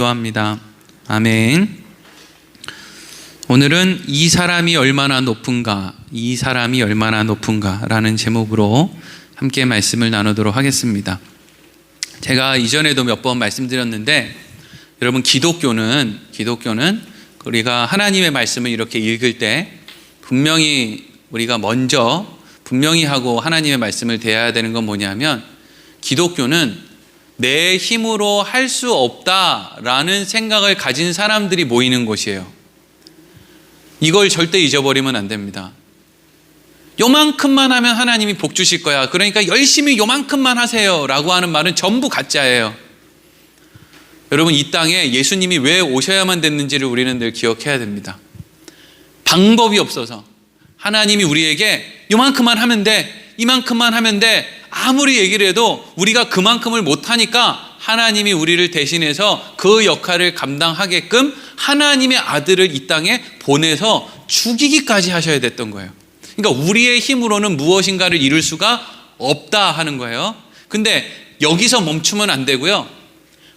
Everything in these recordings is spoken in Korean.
기도합니다. 아멘. 오늘은 이 사람이 얼마나 높은가, 이 사람이 얼마나 높은가 라는 제목으로 함께 말씀을 나누도록 하겠습니다. 제가 이전에도 몇 번 말씀드렸는데, 여러분 기독교는 우리가 하나님의 말씀을 이렇게 읽을 때 분명히 우리가 먼저 분명히 하고 하나님의 말씀을 대해야 되는 건 뭐냐면, 기독교는 내 힘으로 할 수 없다라는 생각을 가진 사람들이 모이는 곳이에요. 이걸 절대 잊어버리면 안 됩니다. 요만큼만 하면 하나님이 복 주실 거야, 그러니까 열심히 요만큼만 하세요 라고 하는 말은 전부 가짜예요. 여러분, 이 땅에 예수님이 왜 오셔야만 됐는지를 우리는 늘 기억해야 됩니다. 방법이 없어서 하나님이 우리에게 요만큼만 하면 돼, 이만큼만 하면 돼, 아무리 얘기를 해도 우리가 그만큼을 못하니까 하나님이 우리를 대신해서 그 역할을 감당하게끔 하나님의 아들을 이 땅에 보내서 죽이기까지 하셔야 됐던 거예요. 그러니까 우리의 힘으로는 무엇인가를 이룰 수가 없다 하는 거예요. 근데 여기서 멈추면 안 되고요,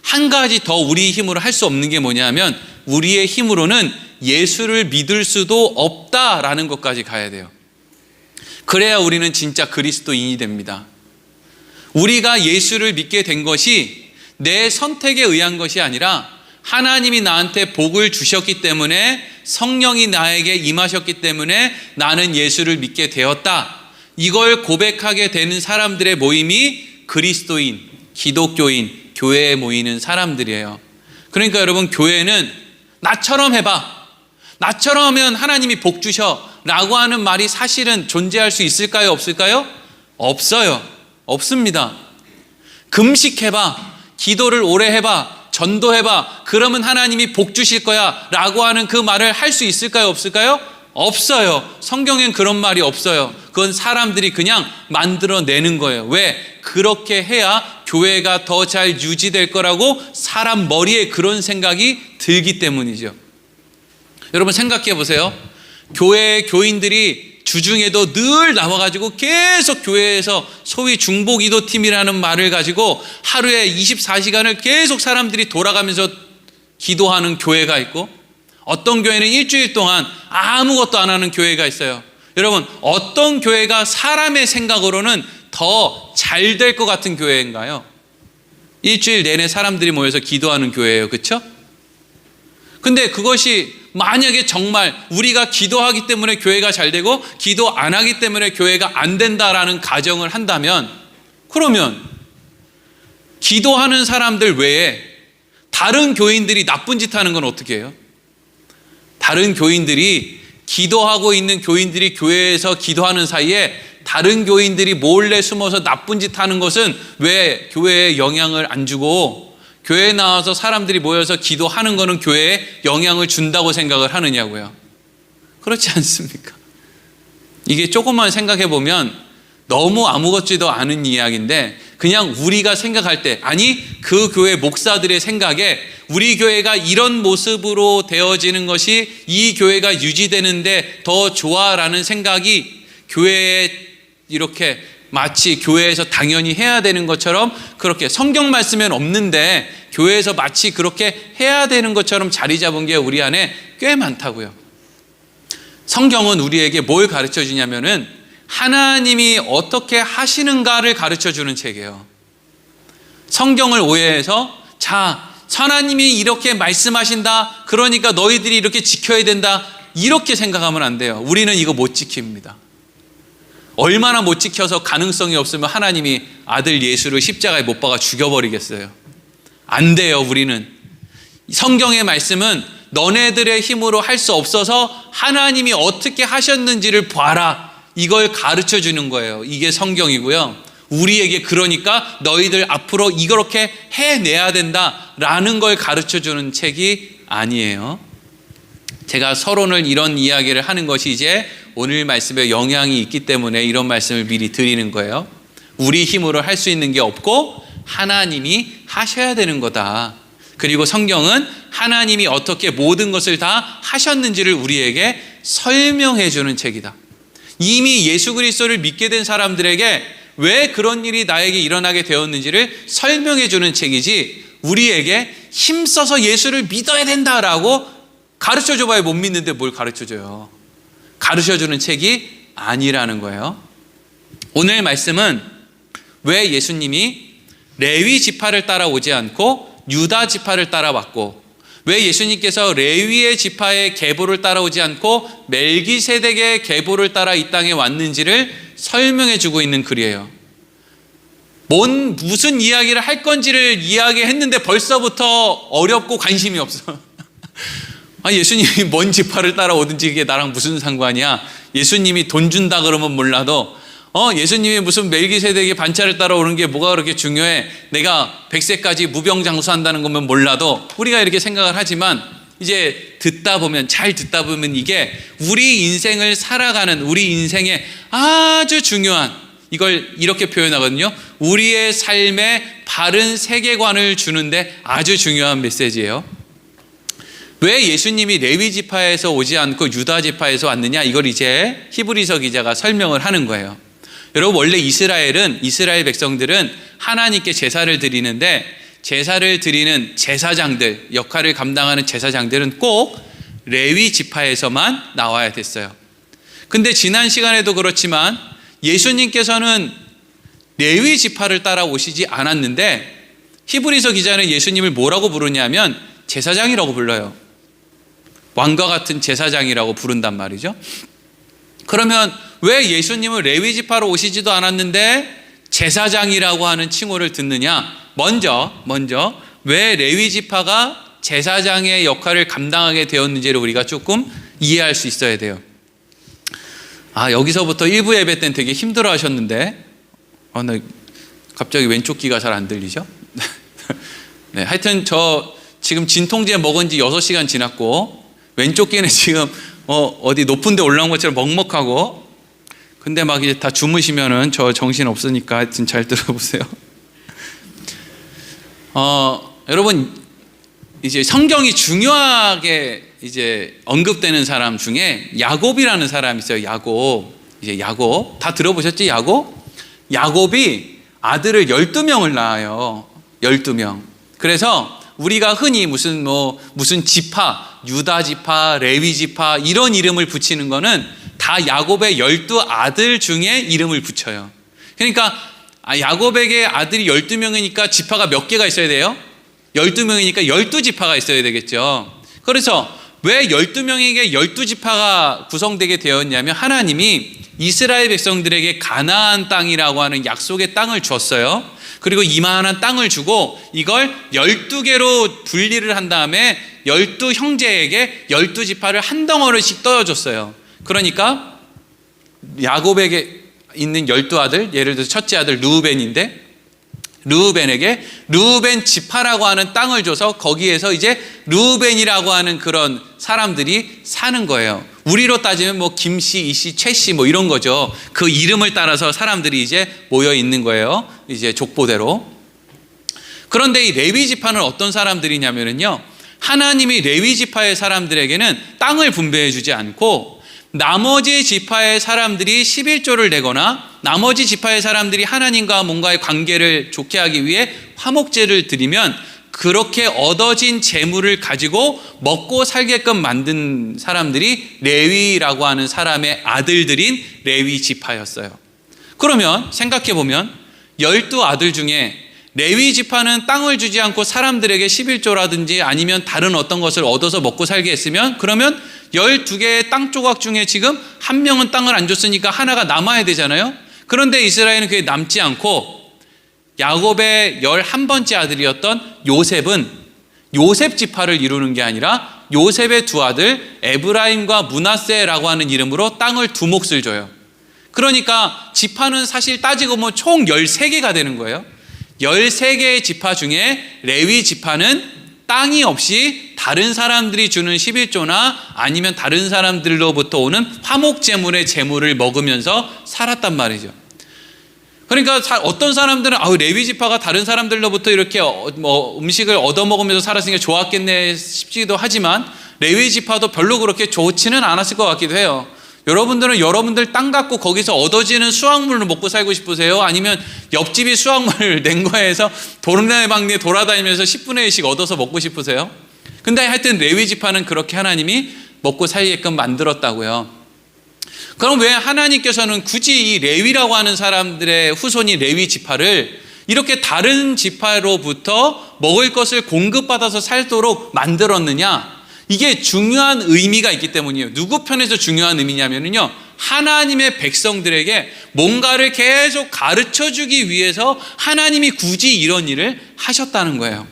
한 가지 더 우리 힘으로 할 수 없는 게 뭐냐면, 우리의 힘으로는 예수를 믿을 수도 없다라는 것까지 가야 돼요. 그래야 우리는 진짜 그리스도인이 됩니다. 우리가 예수를 믿게 된 것이 내 선택에 의한 것이 아니라 하나님이 나한테 복을 주셨기 때문에, 성령이 나에게 임하셨기 때문에 나는 예수를 믿게 되었다. 이걸 고백하게 되는 사람들의 모임이 그리스도인, 기독교인, 교회에 모이는 사람들이에요. 그러니까 여러분, 교회는 나처럼 해봐, 나처럼 하면 하나님이 복 주셔 라고 하는 말이 사실은 존재할 수 있을까요? 없을까요? 없어요. 없습니다. 금식해봐, 기도를 오래 해봐, 전도해봐, 그러면 하나님이 복 주실 거야 라고 하는 그 말을 할 수 있을까요? 없을까요? 없어요. 성경엔 그런 말이 없어요. 그건 사람들이 그냥 만들어내는 거예요. 왜? 그렇게 해야 교회가 더 잘 유지될 거라고 사람 머리에 그런 생각이 들기 때문이죠. 여러분 생각해 보세요. 교회의 교인들이 주중에도 늘 나와가지고 계속 교회에서 소위 중보기도팀이라는 말을 가지고 하루에 24시간을 계속 사람들이 돌아가면서 기도하는 교회가 있고, 어떤 교회는 일주일 동안 아무것도 안 하는 교회가 있어요. 여러분, 어떤 교회가 사람의 생각으로는 더 잘 될 것 같은 교회인가요? 일주일 내내 사람들이 모여서 기도하는 교회예요. 그렇죠? 근데 그것이 만약에 정말 우리가 기도하기 때문에 교회가 잘 되고 기도 안 하기 때문에 교회가 안 된다라는 가정을 한다면, 그러면 기도하는 사람들 외에 다른 교인들이 나쁜 짓 하는 건 어떻게 해요? 다른 교인들이, 기도하고 있는 교인들이 교회에서 기도하는 사이에 다른 교인들이 몰래 숨어서 나쁜 짓 하는 것은 왜 교회에 영향을 안 주고, 교회에 나와서 사람들이 모여서 기도하는 거는 교회에 영향을 준다고 생각을 하느냐고요. 그렇지 않습니까? 이게 조금만 생각해 보면 너무 아무것지도 않은 이야기인데, 그냥 우리가 생각할 때, 아니 그 교회 목사들의 생각에 우리 교회가 이런 모습으로 되어지는 것이 이 교회가 유지되는데 더 좋아라는 생각이 교회에 이렇게 마치 교회에서 당연히 해야 되는 것처럼, 그렇게 성경 말씀엔 없는데 교회에서 마치 그렇게 해야 되는 것처럼 자리 잡은 게 우리 안에 꽤 많다고요. 성경은 우리에게 뭘 가르쳐 주냐면은 하나님이 어떻게 하시는가를 가르쳐 주는 책이에요. 성경을 오해해서, 자, 하나님이 이렇게 말씀하신다, 그러니까 너희들이 이렇게 지켜야 된다, 이렇게 생각하면 안 돼요. 우리는 이거 못 지킵니다. 얼마나 못 지켜서 가능성이 없으면 하나님이 아들 예수를 십자가에 못 박아 죽여버리겠어요? 안 돼요. 우리는 성경의 말씀은 너네들의 힘으로 할 수 없어서 하나님이 어떻게 하셨는지를 봐라, 이걸 가르쳐 주는 거예요. 이게 성경이고요. 우리에게 그러니까 너희들 앞으로 이렇게 해내야 된다라는 걸 가르쳐 주는 책이 아니에요. 제가 서론을 이런 이야기를 하는 것이 이제 오늘 말씀에 영향이 있기 때문에 이런 말씀을 미리 드리는 거예요. 우리 힘으로 할 수 있는 게 없고 하나님이 하셔야 되는 거다. 그리고 성경은 하나님이 어떻게 모든 것을 다 하셨는지를 우리에게 설명해 주는 책이다. 이미 예수 그리스도를 믿게 된 사람들에게 왜 그런 일이 나에게 일어나게 되었는지를 설명해 주는 책이지, 우리에게 힘써서 예수를 믿어야 된다라고 가르쳐줘봐야 못 믿는데 뭘 가르쳐줘요. 가르쳐주는 책이 아니라는 거예요. 오늘 말씀은 왜 예수님이 레위 지파를 따라오지 않고 유다 지파를 따라왔고, 왜 예수님께서 레위의 지파의 계보를 따라오지 않고 멜기세덱의 계보를 따라 이 땅에 왔는지를 설명해 주고 있는 글이에요. 무슨 이야기를 할 건지를 이야기했는데 벌써부터 어렵고 관심이 없어. 예수님이 뭔 지파를 따라오든지 이게 나랑 무슨 상관이야. 예수님이 돈 준다 그러면 몰라도 예수님이 무슨 멜기세덱의 반차를 따라오는 게 뭐가 그렇게 중요해. 내가 100세까지 무병장수한다는 거면 몰라도 우리가 이렇게 생각을 하지만, 이제 잘 듣다 보면 이게 우리 인생을 살아가는, 우리 인생에 아주 중요한, 이걸 이렇게 표현하거든요. 우리의 삶에 바른 세계관을 주는데 아주 중요한 메시지예요. 왜 예수님이 레위 지파에서 오지 않고 유다 지파에서 왔느냐, 이걸 이제 히브리서 기자가 설명을 하는 거예요. 여러분, 원래 이스라엘 백성들은 하나님께 제사를 드리는데, 제사를 드리는 제사장들, 역할을 감당하는 제사장들은 꼭 레위 지파에서만 나와야 됐어요. 근데 지난 시간에도 그렇지만 예수님께서는 레위 지파를 따라오시지 않았는데, 히브리서 기자는 예수님을 뭐라고 부르냐면 제사장이라고 불러요. 왕과 같은 제사장이라고 부른단 말이죠. 그러면 왜 예수님은 레위 지파로 오시지도 않았는데 제사장이라고 하는 칭호를 듣느냐? 먼저 왜 레위 지파가 제사장의 역할을 감당하게 되었는지를 우리가 조금 이해할 수 있어야 돼요. 여기서부터 일부 예배 때는 되게 힘들어 하셨는데, 나 갑자기 왼쪽 귀가 잘 안 들리죠? 네, 하여튼 저 지금 진통제 먹은 지 6시간 지났고, 왼쪽 귀는 지금 어디 높은 데 올라온 것처럼 먹먹하고, 근데 막 이제 다 주무시면은 저 정신 없으니까 하여튼 잘 들어보세요. 여러분, 이제 성경이 중요하게 이제 언급되는 사람 중에 야곱이라는 사람이 있어요. 야곱. 다 들어보셨지? 야곱이 아들을 12명을 낳아요. 12명. 그래서 우리가 흔히 무슨 지파, 유다 지파, 레위 지파 이런 이름을 붙이는 거는 다 야곱의 12아들 중에 이름을 붙여요. 그러니까 야곱에게 아들이 12명이니까 지파가 몇 개가 있어야 돼요? 12명이니까 12지파가 있어야 되겠죠. 그래서 왜 12명에게 12지파가 구성되게 되었냐면, 하나님이 이스라엘 백성들에게 가나안 땅이라고 하는 약속의 땅을 줬어요. 그리고 이만한 땅을 주고 이걸 12개로 분리를 한 다음에 12형제에게 12지파를 한 덩어리씩 떠줘줬어요. 그러니까 야곱에게 있는 12아들, 예를 들어서 첫째 아들 르우벤인데, 르우벤에게 르우벤 지파라고 하는 땅을 줘서 거기에서 이제 르우벤이라고 하는 그런 사람들이 사는 거예요. 우리로 따지면 김씨, 이씨, 최씨 이런 거죠. 그 이름을 따라서 사람들이 이제 모여 있는 거예요. 이제 족보대로. 그런데 이 레위 지파는 어떤 사람들이냐면요, 하나님이 레위 지파의 사람들에게는 땅을 분배해 주지 않고 나머지 지파의 사람들이 11조를 내거나 나머지 지파의 사람들이 하나님과 뭔가의 관계를 좋게 하기 위해 화목제를 드리면 그렇게 얻어진 재물을 가지고 먹고 살게끔 만든 사람들이 레위라고 하는 사람의 아들들인 레위 지파였어요. 그러면 생각해보면 12아들 중에 레위 지파는 땅을 주지 않고 사람들에게 11조라든지 아니면 다른 어떤 것을 얻어서 먹고 살게 했으면, 그러면 12개의 땅 조각 중에 지금 한 명은 땅을 안 줬으니까 하나가 남아야 되잖아요. 그런데 이스라엘은 그게 남지 않고 야곱의 11번째 아들이었던 요셉은 요셉 지파를 이루는 게 아니라 요셉의 두 아들 에브라임과 므낫세라고 하는 이름으로 땅을 두 몫을 줘요. 그러니까 지파는 사실 따지고 보면 총 13개가 되는 거예요. 13개의 지파 중에 레위 지파는 땅이 없이 다른 사람들이 주는 11조나 아니면 다른 사람들로부터 오는 화목제물의 제물을 먹으면서 살았단 말이죠. 그러니까 어떤 사람들은 레위 지파가 다른 사람들로부터 이렇게 음식을 얻어먹으면서 살았으니까 좋았겠네 싶기도 하지만, 레위 지파도 별로 그렇게 좋지는 않았을 것 같기도 해요. 여러분들은 여러분들 땅 갖고 거기서 얻어지는 수확물을 먹고 살고 싶으세요? 아니면 옆집이 수확물을 낸 거에서 동네방네 돌아다니면서 10분의 1씩 얻어서 먹고 싶으세요? 근데 하여튼 레위 지파는 그렇게 하나님이 먹고 살게끔 만들었다고요. 그럼 왜 하나님께서는 굳이 이 레위라고 하는 사람들의 후손이 레위 지파를 이렇게 다른 지파로부터 먹을 것을 공급받아서 살도록 만들었느냐? 이게 중요한 의미가 있기 때문이에요. 누구 편에서 중요한 의미냐면요, 하나님의 백성들에게 뭔가를 계속 가르쳐 주기 위해서 하나님이 굳이 이런 일을 하셨다는 거예요.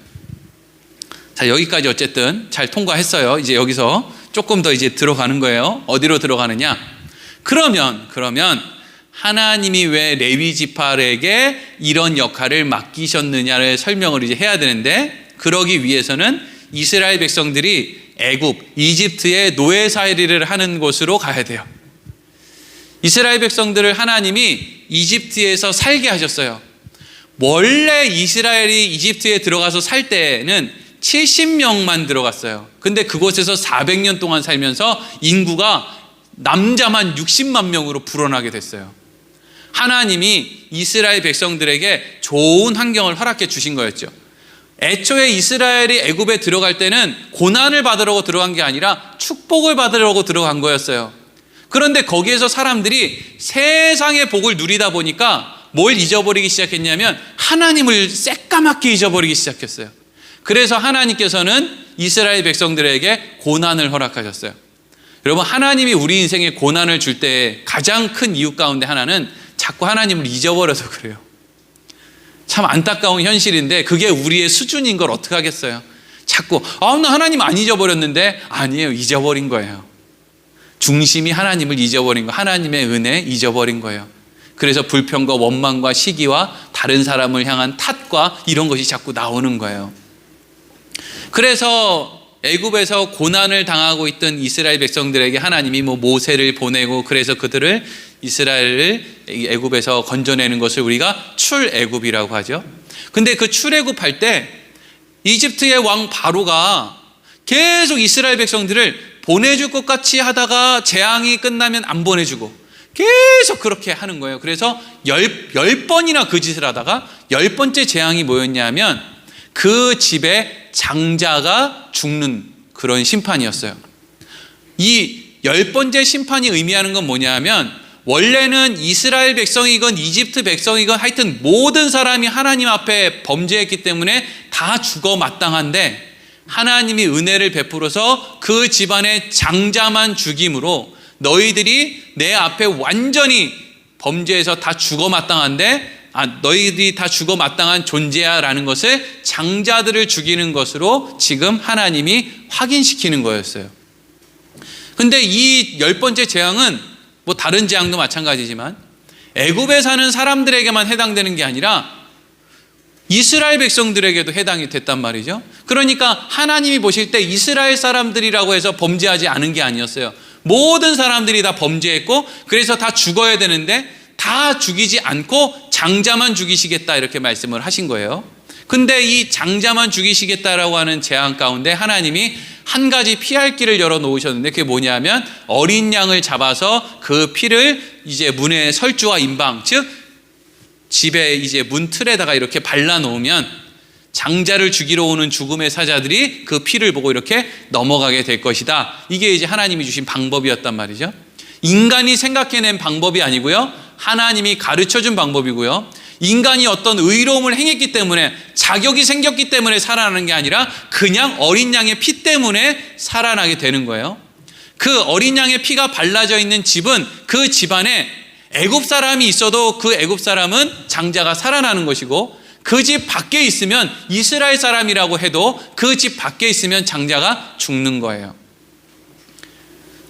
자, 여기까지 어쨌든 잘 통과했어요. 이제 여기서 조금 더 이제 들어가는 거예요. 어디로 들어가느냐? 그러면 하나님이 왜 레위 지파에게 이런 역할을 맡기셨느냐를 설명을 이제 해야 되는데, 그러기 위해서는 이스라엘 백성들이 애굽, 이집트의 노예살이를 하는 곳으로 가야 돼요. 이스라엘 백성들을 하나님이 이집트에서 살게 하셨어요. 원래 이스라엘이 이집트에 들어가서 살 때는 70명만 들어갔어요. 근데 그곳에서 400년 동안 살면서 인구가 남자만 60만 명으로 불어나게 됐어요. 하나님이 이스라엘 백성들에게 좋은 환경을 허락해 주신 거였죠. 애초에 이스라엘이 애굽에 들어갈 때는 고난을 받으려고 들어간 게 아니라 축복을 받으려고 들어간 거였어요. 그런데 거기에서 사람들이 세상의 복을 누리다 보니까 뭘 잊어버리기 시작했냐면 하나님을 새까맣게 잊어버리기 시작했어요. 그래서 하나님께서는 이스라엘 백성들에게 고난을 허락하셨어요. 여러분, 하나님이 우리 인생에 고난을 줄 때 가장 큰 이유 가운데 하나는 자꾸 하나님을 잊어버려서 그래요. 참 안타까운 현실인데 그게 우리의 수준인 걸 어떻게 하겠어요? 자꾸 나 하나님 안 잊어버렸는데, 아니에요, 잊어버린 거예요. 중심이 하나님을 잊어버린 거, 하나님의 은혜 잊어버린 거예요. 그래서 불평과 원망과 시기와 다른 사람을 향한 탓과 이런 것이 자꾸 나오는 거예요. 그래서 애굽에서 고난을 당하고 있던 이스라엘 백성들에게 하나님이 모세를 보내고, 그래서 그들을 이스라엘을 애굽에서 건져내는 것을 우리가 출애굽이라고 하죠. 근데 그 출애굽 할 때 이집트의 왕 바로가 계속 이스라엘 백성들을 보내줄 것 같이 하다가 재앙이 끝나면 안 보내주고 계속 그렇게 하는 거예요. 그래서 10번이나 그 짓을 하다가 10번째 재앙이 뭐였냐면 그 집에 장자가 죽는 그런 심판이었어요. 이 10번째 심판이 의미하는 건 뭐냐면, 원래는 이스라엘 백성이건 이집트 백성이건 하여튼 모든 사람이 하나님 앞에 범죄했기 때문에 다 죽어 마땅한데, 하나님이 은혜를 베풀어서 그 집안의 장자만 죽임으로 너희들이 내 앞에 완전히 범죄해서 다 죽어 마땅한데, 너희들이 다 죽어 마땅한 존재야 라는 것을 장자들을 죽이는 것으로 지금 하나님이 확인시키는 거였어요. 근데 이 10번째 재앙은 다른 재앙도 마찬가지지만 애굽에 사는 사람들에게만 해당되는 게 아니라 이스라엘 백성들에게도 해당이 됐단 말이죠. 그러니까 하나님이 보실 때 이스라엘 사람들이라고 해서 범죄하지 않은 게 아니었어요. 모든 사람들이 다 범죄했고, 그래서 다 죽어야 되는데 다 죽이지 않고 장자만 죽이시겠다 이렇게 말씀을 하신 거예요. 근데 이 장자만 죽이시겠다라고 하는 재앙 가운데 하나님이 한 가지 피할 길을 열어 놓으셨는데, 그게 뭐냐면 어린 양을 잡아서 그 피를 이제 문의 설주와 임방, 즉 집에 이제 문 틀에다가 이렇게 발라 놓으면 장자를 죽이러 오는 죽음의 사자들이 그 피를 보고 이렇게 넘어가게 될 것이다. 이게 이제 하나님이 주신 방법이었단 말이죠. 인간이 생각해낸 방법이 아니고요, 하나님이 가르쳐준 방법이고요, 인간이 어떤 의로움을 행했기 때문에 자격이 생겼기 때문에 살아나는 게 아니라 그냥 어린 양의 피 때문에 살아나게 되는 거예요. 그 어린 양의 피가 발라져 있는 집은 그 집안에 애굽 사람이 있어도 그 애굽 사람은 장자가 살아나는 것이고, 그 집 밖에 있으면 이스라엘 사람이라고 해도 그 집 밖에 있으면 장자가 죽는 거예요.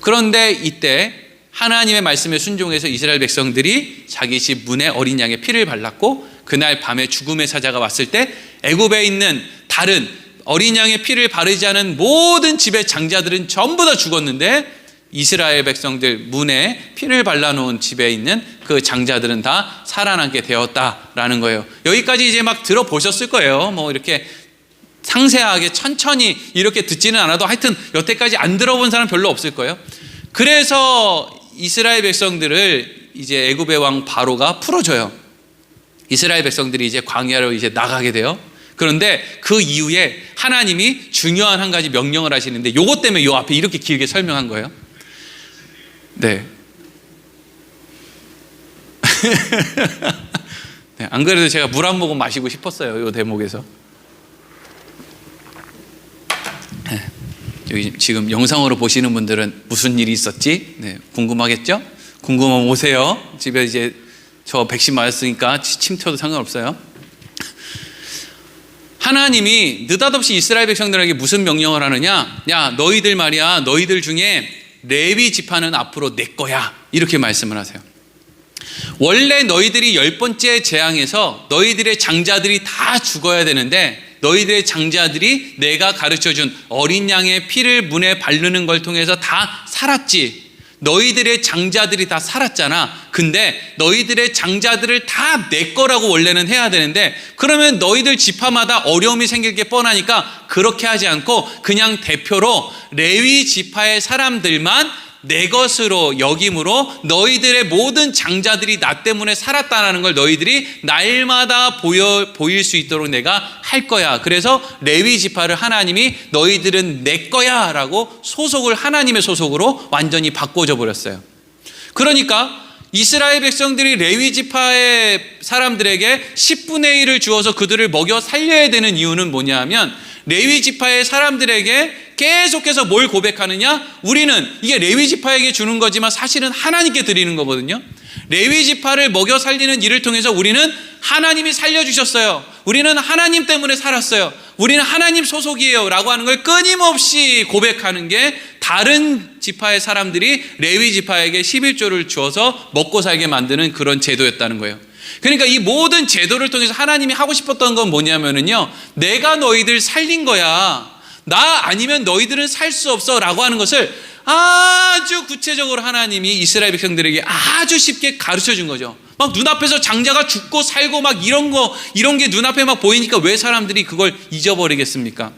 그런데 이때 하나님의 말씀에 순종해서 이스라엘 백성들이 자기 집 문에 어린 양의 피를 발랐고, 그날 밤에 죽음의 사자가 왔을 때 애굽에 있는 다른 어린 양의 피를 바르지 않은 모든 집의 장자들은 전부 다 죽었는데, 이스라엘 백성들 문에 피를 발라놓은 집에 있는 그 장자들은 다 살아나게 되었다라는 거예요. 여기까지 이제 막 들어보셨을 거예요. 이렇게 상세하게 천천히 이렇게 듣지는 않아도 하여튼 여태까지 안 들어본 사람 별로 없을 거예요. 그래서 이스라엘 백성들을 이제 애굽의 왕 바로가 풀어줘요. 이스라엘 백성들이 이제 광야로 이제 나가게 돼요. 그런데 그 이후에 하나님이 중요한 한 가지 명령을 하시는데 요것 때문에 요 앞에 이렇게 길게 설명한 거예요. 네. 네, 안 그래도 제가 물 한 모금 마시고 싶었어요. 요 대목에서. 네, 여기 지금 영상으로 보시는 분들은 무슨 일이 있었지? 네, 궁금하겠죠? 궁금하면 오세요. 집에 이제 저 백신 맞았으니까 침 튀어도 상관없어요. 하나님이 느닷없이 이스라엘 백성들에게 무슨 명령을 하느냐? 야, 너희들 말이야, 너희들 중에 레위 지파는 앞으로 내 거야. 이렇게 말씀을 하세요. 원래 너희들이 10번째 재앙에서 너희들의 장자들이 다 죽어야 되는데 너희들의 장자들이 내가 가르쳐준 어린 양의 피를 문에 바르는 걸 통해서 다 살았지. 너희들의 장자들이 다 살았잖아. 근데 너희들의 장자들을 다 내 거라고 원래는 해야 되는데 그러면 너희들 지파마다 어려움이 생길 게 뻔하니까 그렇게 하지 않고 그냥 대표로 레위 지파의 사람들만 내 것으로 여김으로 너희들의 모든 장자들이 나 때문에 살았다는 걸 너희들이 날마다 보일 수 있도록 내가 할 거야. 그래서 레위 지파를 하나님이 너희들은 내 거야 라고 소속을 하나님의 소속으로 완전히 바꿔줘 버렸어요. 그러니까 이스라엘 백성들이 레위 지파의 사람들에게 10분의 1을 주어서 그들을 먹여 살려야 되는 이유는 뭐냐 하면 레위 지파의 사람들에게 계속해서 뭘 고백하느냐? 우리는 이게 레위 지파에게 주는 거지만 사실은 하나님께 드리는 거거든요. 레위 지파를 먹여 살리는 일을 통해서 우리는 하나님이 살려주셨어요. 우리는 하나님 때문에 살았어요. 우리는 하나님 소속이에요 라고 하는 걸 끊임없이 고백하는 게 다른 지파의 사람들이 레위 지파에게 11조를 주어서 먹고 살게 만드는 그런 제도였다는 거예요. 그러니까 이 모든 제도를 통해서 하나님이 하고 싶었던 건 뭐냐면요, 내가 너희들 살린 거야. 나 아니면 너희들은 살 수 없어 라고 하는 것을 아주 구체적으로 하나님이 이스라엘 백성들에게 아주 쉽게 가르쳐 준 거죠. 막 눈앞에서 장자가 죽고 살고 막 이런 게 눈앞에 막 보이니까 왜 사람들이 그걸 잊어버리겠습니까?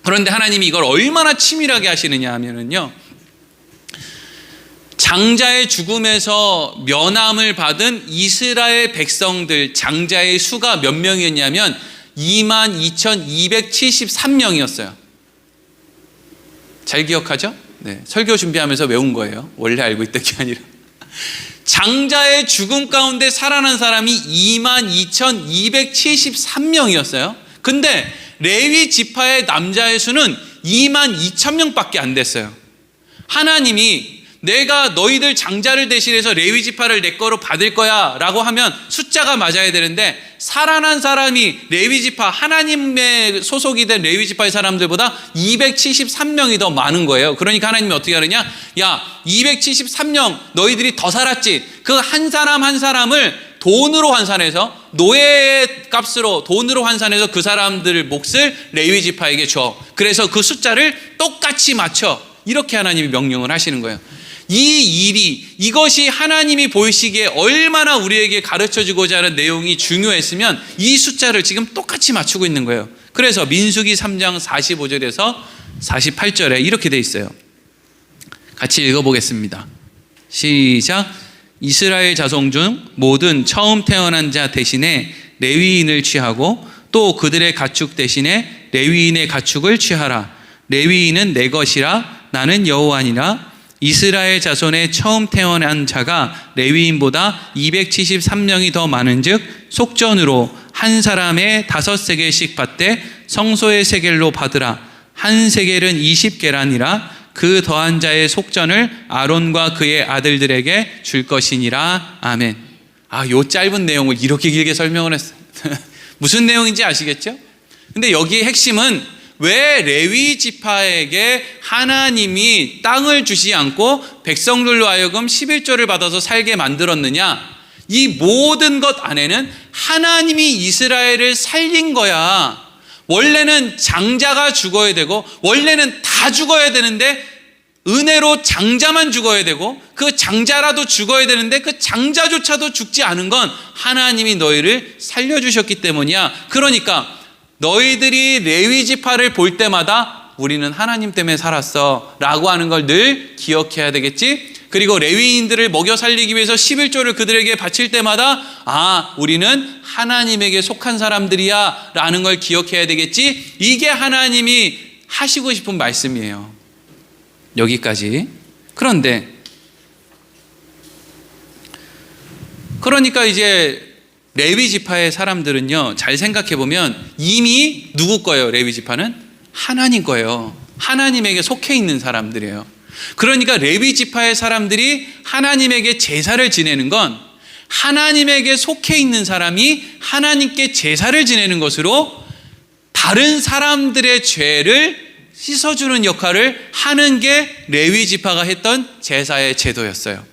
그런데 하나님이 이걸 얼마나 치밀하게 하시느냐 하면은요, 장자의 죽음에서 면함을 받은 이스라엘 백성들 장자의 수가 몇 명이었냐면 22,273명이었어요. 잘 기억하죠? 네, 설교 준비하면서 외운 거예요. 원래 알고 있던 게 아니라. 장자의 죽음 가운데 살아난 사람이 22,273명이었어요. 근데 레위 지파의 남자의 수는 22,000명밖에 안 됐어요. 하나님이 내가 너희들 장자를 대신해서 레위 지파를 내 거로 받을 거야 라고 하면 숫자가 맞아야 되는데 살아난 사람이 레위 지파, 하나님의 소속이 된 레위 지파의 사람들보다 273명이 더 많은 거예요. 그러니까 하나님이 어떻게 하느냐? 야, 273명 너희들이 더 살았지. 그 한 사람 한 사람을 돈으로 환산해서 노예 값으로 돈으로 환산해서 그 사람들 몫을 레위 지파에게 줘. 그래서 그 숫자를 똑같이 맞춰. 이렇게 하나님이 명령을 하시는 거예요. 이것이 하나님이 보이시기에 얼마나 우리에게 가르쳐주고자 하는 내용이 중요했으면 이 숫자를 지금 똑같이 맞추고 있는 거예요. 그래서 민수기 3장 45절에서 48절에 이렇게 돼 있어요. 같이 읽어보겠습니다. 시작. 이스라엘 자손 중 모든 처음 태어난 자 대신에 레위인을 취하고 또 그들의 가축 대신에 레위인의 가축을 취하라. 레위인은 내 것이라 나는 여호와니라. 이스라엘 자손의 처음 태어난 자가 레위인보다 273명이 더 많은즉 속전으로 한 사람의 5세겔씩 받되 성소의 세겔로 받으라. 한 세겔은 20계란이라. 그 더한 자의 속전을 아론과 그의 아들들에게 줄 것이니라. 아멘. 요 짧은 내용을 이렇게 길게 설명을 했어요. 무슨 내용인지 아시겠죠? 근데 여기의 핵심은 왜 레위 지파에게 하나님이 땅을 주지 않고 백성들로 하여금 11조를 받아서 살게 만들었느냐? 이 모든 것 안에는 하나님이 이스라엘을 살린 거야. 원래는 장자가 죽어야 되고 원래는 다 죽어야 되는데 은혜로 장자만 죽어야 되고 그 장자라도 죽어야 되는데 그 장자조차도 죽지 않은 건 하나님이 너희를 살려주셨기 때문이야. 그러니까 너희들이 레위 지파를 볼 때마다 우리는 하나님 때문에 살았어 라고 하는 걸 늘 기억해야 되겠지? 그리고 레위인들을 먹여 살리기 위해서 11조를 그들에게 바칠 때마다 우리는 하나님에게 속한 사람들이야 라는 걸 기억해야 되겠지. 이게 하나님이 하시고 싶은 말씀이에요. 여기까지. 그러니까 이제 레위 지파의 사람들은요, 잘 생각해 보면 이미 누구 거예요? 레위 지파는 하나님 거예요. 하나님에게 속해 있는 사람들이에요. 그러니까 레위 지파의 사람들이 하나님에게 제사를 지내는 건 하나님에게 속해 있는 사람이 하나님께 제사를 지내는 것으로 다른 사람들의 죄를 씻어주는 역할을 하는 게 레위 지파가 했던 제사의 제도였어요.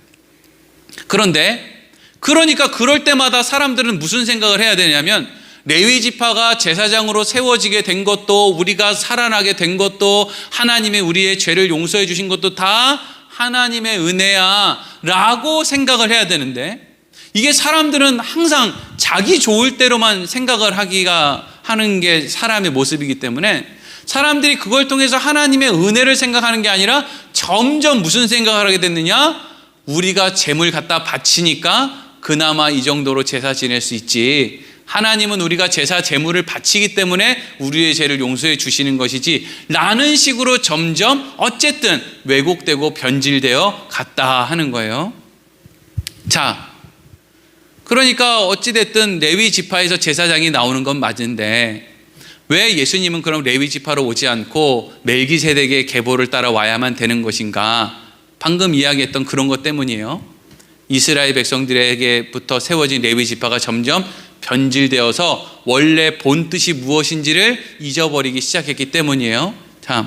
그러니까 그럴 때마다 사람들은 무슨 생각을 해야 되냐면, 레위 지파가 제사장으로 세워지게 된 것도, 우리가 살아나게 된 것도, 하나님이 우리의 죄를 용서해 주신 것도 다 하나님의 은혜야 라고 생각을 해야 되는데, 이게 사람들은 항상 자기 좋을 대로만 생각을 하는 게 사람의 모습이기 때문에 사람들이 그걸 통해서 하나님의 은혜를 생각하는 게 아니라 점점 무슨 생각을 하게 됐느냐? 우리가 제물 갖다 바치니까 그나마 이 정도로 제사 지낼 수 있지. 하나님은 우리가 제사 제물을 바치기 때문에 우리의 죄를 용서해 주시는 것이지 라는 식으로 점점 어쨌든 왜곡되고 변질되어 갔다 하는 거예요. 자, 그러니까 어찌됐든 레위 지파에서 제사장이 나오는 건 맞은데 왜 예수님은 그럼 레위 지파로 오지 않고 멜기세덱의 계보를 따라 와야만 되는 것인가? 방금 이야기했던 그런 것 때문이에요. 이스라엘 백성들에게부터 세워진 레위 지파가 점점 변질되어서 원래 본 뜻이 무엇인지를 잊어버리기 시작했기 때문이에요. 자,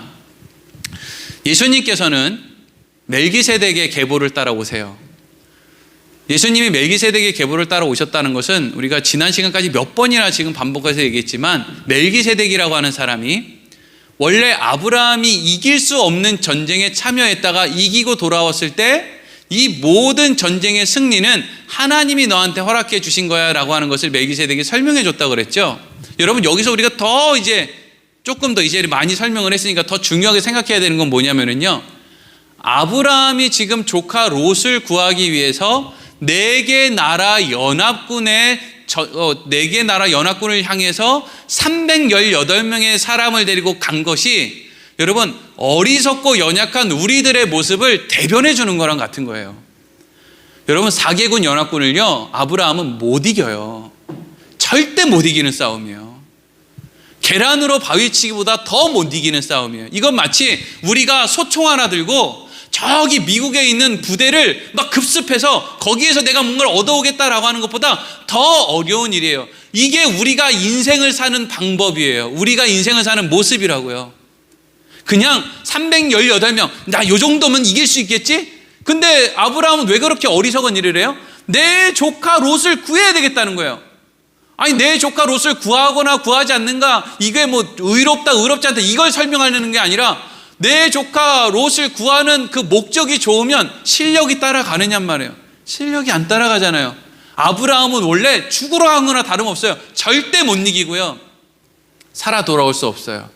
예수님께서는 멜기세덱의 계보를 따라오세요. 예수님이 멜기세덱의 계보를 따라오셨다는 것은 우리가 지난 시간까지 몇 번이나 지금 반복해서 얘기했지만, 멜기세덱이라고 하는 사람이 원래 아브라함이 이길 수 없는 전쟁에 참여했다가 이기고 돌아왔을 때 이 모든 전쟁의 승리는 하나님이 너한테 허락해 주신 거야 라고 하는 것을 멜기세덱이 설명해 줬다고 그랬죠. 여러분, 여기서 우리가 더 이제 조금 더 이제 많이 설명을 했으니까 더 중요하게 생각해야 되는 건 뭐냐면요, 아브라함이 지금 조카 롯을 구하기 위해서 네 개 나라 연합군을 향해서 318명의 사람을 데리고 간 것이, 여러분, 어리석고 연약한 우리들의 모습을 대변해 주는 거랑 같은 거예요. 여러분, 4개군 연합군을요, 아브라함은 못 이겨요. 절대 못 이기는 싸움이에요. 계란으로 바위치기보다 더 못 이기는 싸움이에요. 이건 마치 우리가 소총 하나 들고 저기 미국에 있는 부대를 막 급습해서 거기에서 내가 뭔가를 얻어오겠다라고 하는 것보다 더 어려운 일이에요. 이게 우리가 인생을 사는 방법이에요. 우리가 인생을 사는 모습이라고요. 그냥 318명, 나 요 정도면 이길 수 있겠지? 근데 아브라함은 왜 그렇게 어리석은 일을 해요? 내 조카 롯을 구해야 되겠다는 거예요. 아니, 내 조카 롯을 구하거나 구하지 않는가, 이게 뭐 의롭다 의롭지 않다 이걸 설명하려는 게 아니라, 내 조카 롯을 구하는 그 목적이 좋으면 실력이 따라가느냔 말이에요. 실력이 안 따라가잖아요. 아브라함은 원래 죽으러 간 거나 다름없어요. 절대 못 이기고요, 살아 돌아올 수 없어요.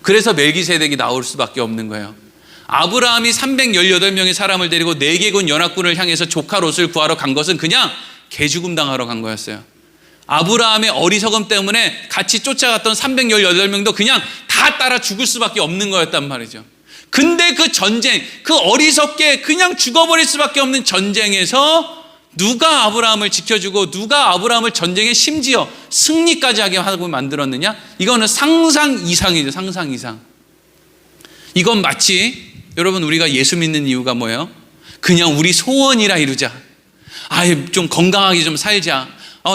그래서 멜기세덱이 나올 수밖에 없는 거예요. 아브라함이 318명의 사람을 데리고 4개군 연합군을 향해서 조카 롯을 구하러 간 것은 그냥 개죽음 당하러 간 거였어요. 아브라함의 어리석음 때문에 같이 쫓아갔던 318명도 그냥 다 따라 죽을 수밖에 없는 거였단 말이죠. 근데 그 전쟁, 그 어리석게 그냥 죽어버릴 수밖에 없는 전쟁에서 누가 아브라함을 지켜주고 누가 아브라함을 전쟁에 심지어 승리까지 하게 하고 만들었느냐? 이거는 상상 이상이죠. 상상 이상. 이건 마치, 여러분, 우리가 예수 믿는 이유가 뭐예요? 그냥 우리 소원이라 이루자. 좀 건강하게 좀 살자.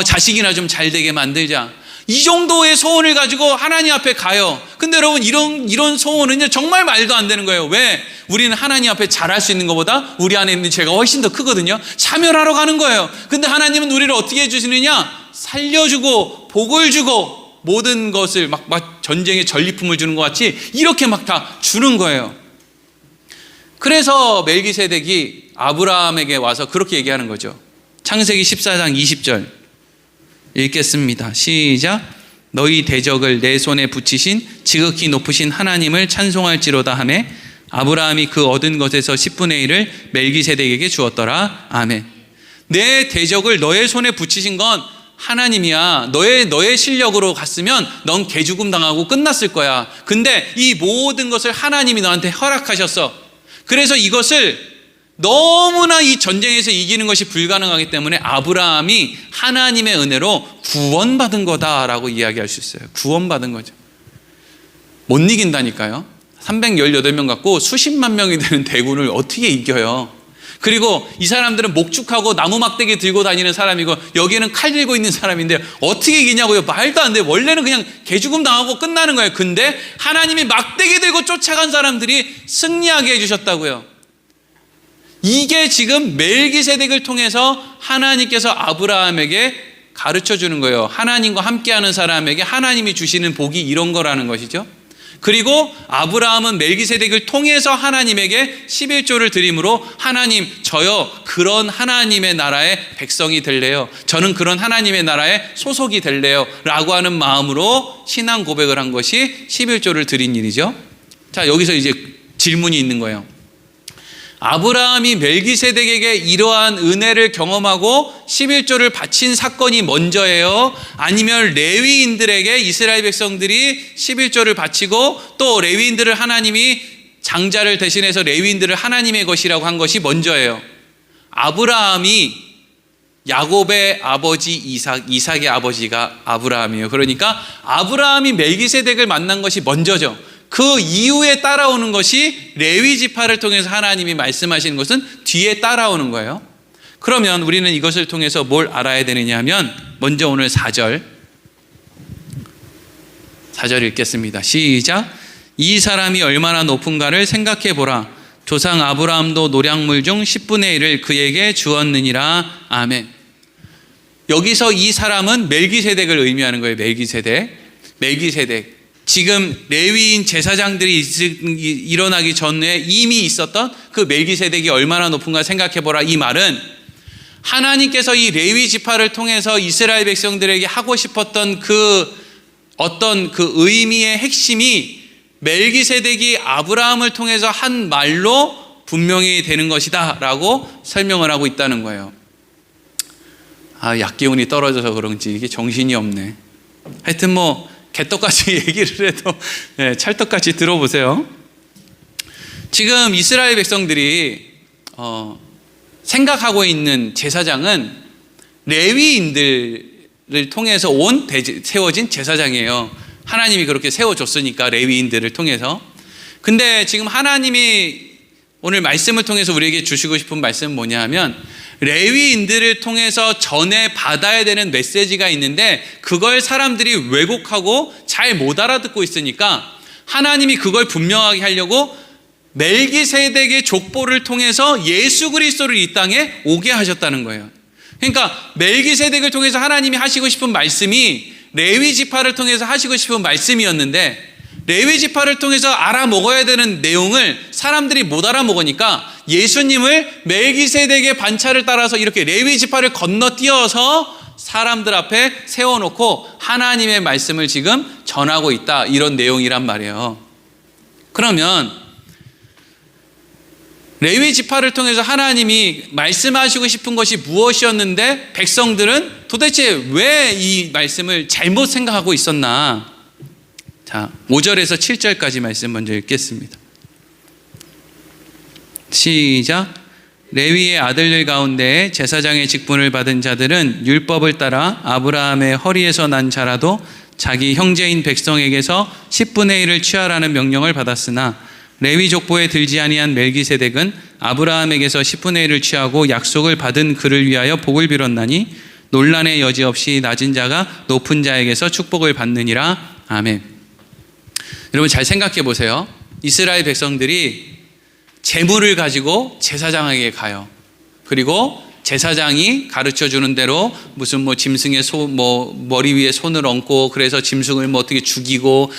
자식이나 좀 잘 되게 만들자. 이 정도의 소원을 가지고 하나님 앞에 가요. 근데 여러분, 이런 소원은요, 정말 말도 안 되는 거예요. 왜? 우리는 하나님 앞에 잘할 수 있는 것보다 우리 안에 있는 죄가 훨씬 더 크거든요. 사멸하러 가는 거예요. 근데 하나님은 우리를 어떻게 해주시느냐? 살려주고 복을 주고 모든 것을 막 전쟁의 전리품을 주는 것 같이 이렇게 막 다 주는 거예요. 그래서 멜기세덱이 아브라함에게 와서 그렇게 얘기하는 거죠. 창세기 14장 20절 읽겠습니다. 시작. 너희 대적을 내 손에 붙이신 지극히 높으신 하나님을 찬송할지로다 하매 아브라함이 그 얻은 것에서 10분의 1을 멜기세덱에게 주었더라. 아멘. 내 대적을 너의 손에 붙이신 건 하나님이야. 너의 실력으로 갔으면 넌 개죽음 당하고 끝났을 거야. 근데 이 모든 것을 하나님이 너한테 허락하셨어. 그래서 이것을 너무나 이 전쟁에서 이기는 것이 불가능하기 때문에 아브라함이 하나님의 은혜로 구원받은 거다라고 이야기할 수 있어요. 구원받은 거죠. 못 이긴다니까요. 318명 갖고 수십만 명이 되는 대군을 어떻게 이겨요? 그리고 이 사람들은 목축하고 나무 막대기 들고 다니는 사람이고 여기는 칼 들고 있는 사람인데 어떻게 이기냐고요? 말도 안 돼. 원래는 그냥 개죽음 당하고 끝나는 거예요. 근데 하나님이 막대기 들고 쫓아간 사람들이 승리하게 해주셨다고요. 이게 지금 멜기세덱을 통해서 하나님께서 아브라함에게 가르쳐 주는 거예요. 하나님과 함께하는 사람에게 하나님이 주시는 복이 이런 거라는 것이죠. 그리고 아브라함은 멜기세덱을 통해서 하나님에게 11조를 드림으로 하나님, 저요 그런 하나님의 나라의 백성이 될래요. 저는 그런 하나님의 나라의 소속이 될래요 라고 하는 마음으로 신앙 고백을 한 것이 11조를 드린 일이죠. 자, 여기서 이제 질문이 있는 거예요. 아브라함이 멜기세덱에게 이러한 은혜를 경험하고 11조를 바친 사건이 먼저예요? 아니면 레위인들에게 이스라엘 백성들이 11조를 바치고 또 레위인들을 하나님이 장자를 대신해서 레위인들을 하나님의 것이라고 한 것이 먼저예요? 아브라함이 야곱의 아버지 이삭의 아버지가 아브라함이에요. 그러니까 아브라함이 멜기세덱을 만난 것이 먼저죠. 그 이후에 따라오는 것이 레위 지파를 통해서 하나님이 말씀하시는 것은 뒤에 따라오는 거예요. 그러면 우리는 이것을 통해서 뭘 알아야 되느냐 하면 먼저 오늘 4절 읽겠습니다. 시작. 이 사람이 얼마나 높은가를 생각해 보라. 조상 아브라함도 노량물 중 10분의 1을 그에게 주었느니라. 아멘. 여기서 이 사람은 멜기세덱을 의미하는 거예요. 멜기세덱. 지금 레위인 제사장들이 일어나기 전에 이미 있었던 그 멜기세덱이 얼마나 높은가 생각해보라. 이 말은 하나님께서 이 레위 지파를 통해서 이스라엘 백성들에게 하고 싶었던 그 어떤 그 의미의 핵심이 멜기세덱이 아브라함을 통해서 한 말로 분명히 되는 것이다 라고 설명을 하고 있다는 거예요. 약기운이 떨어져서 그런지 이게 정신이 없네. 하여튼 개떡같이 얘기를 해도 찰떡같이 들어보세요. 지금 이스라엘 백성들이 생각하고 있는 제사장은 레위인들을 통해서 세워진 제사장이에요. 하나님이 그렇게 세워줬으니까 레위인들을 통해서. 근데 지금 하나님이 오늘 말씀을 통해서 우리에게 주시고 싶은 말씀은 뭐냐 하면 레위인들을 통해서 전해 받아야 되는 메시지가 있는데 그걸 사람들이 왜곡하고 잘 못 알아듣고 있으니까 하나님이 그걸 분명하게 하려고 멜기세덱의 족보를 통해서 예수 그리스도를 이 땅에 오게 하셨다는 거예요. 그러니까 멜기세덱을 통해서 하나님이 하시고 싶은 말씀이 레위 지파를 통해서 하시고 싶은 말씀이었는데 레위 지파를 통해서 알아먹어야 되는 내용을 사람들이 못 알아먹으니까 예수님을 멜기세덱의 반차를 따라서 이렇게 레위 지파를 건너뛰어서 사람들 앞에 세워놓고 하나님의 말씀을 지금 전하고 있다, 이런 내용이란 말이에요. 그러면 레위 지파를 통해서 하나님이 말씀하시고 싶은 것이 무엇이었는데 백성들은 도대체 왜 이 말씀을 잘못 생각하고 있었나? 자, 5절에서 7절까지 말씀 먼저 읽겠습니다. 시작. 레위의 아들들 가운데 제사장의 직분을 받은 자들은 율법을 따라 아브라함의 허리에서 난 자라도 자기 형제인 백성에게서 10분의 1을 취하라는 명령을 받았으나 레위 족보에 들지 아니한 멜기세덱은 아브라함에게서 10분의 1을 취하고 약속을 받은 그를 위하여 복을 빌었나니 논란의 여지 없이 낮은 자가 높은 자에게서 축복을 받느니라. 아멘. 여러분 잘 생각해 보세요. 이스라엘 백성들이 재물을 가지고 제사장에게 가요. 그리고 제사장이 가르쳐 주는 대로 무슨 짐승의 머리 위에 손을 얹고 그래서 짐승을 어떻게 죽이고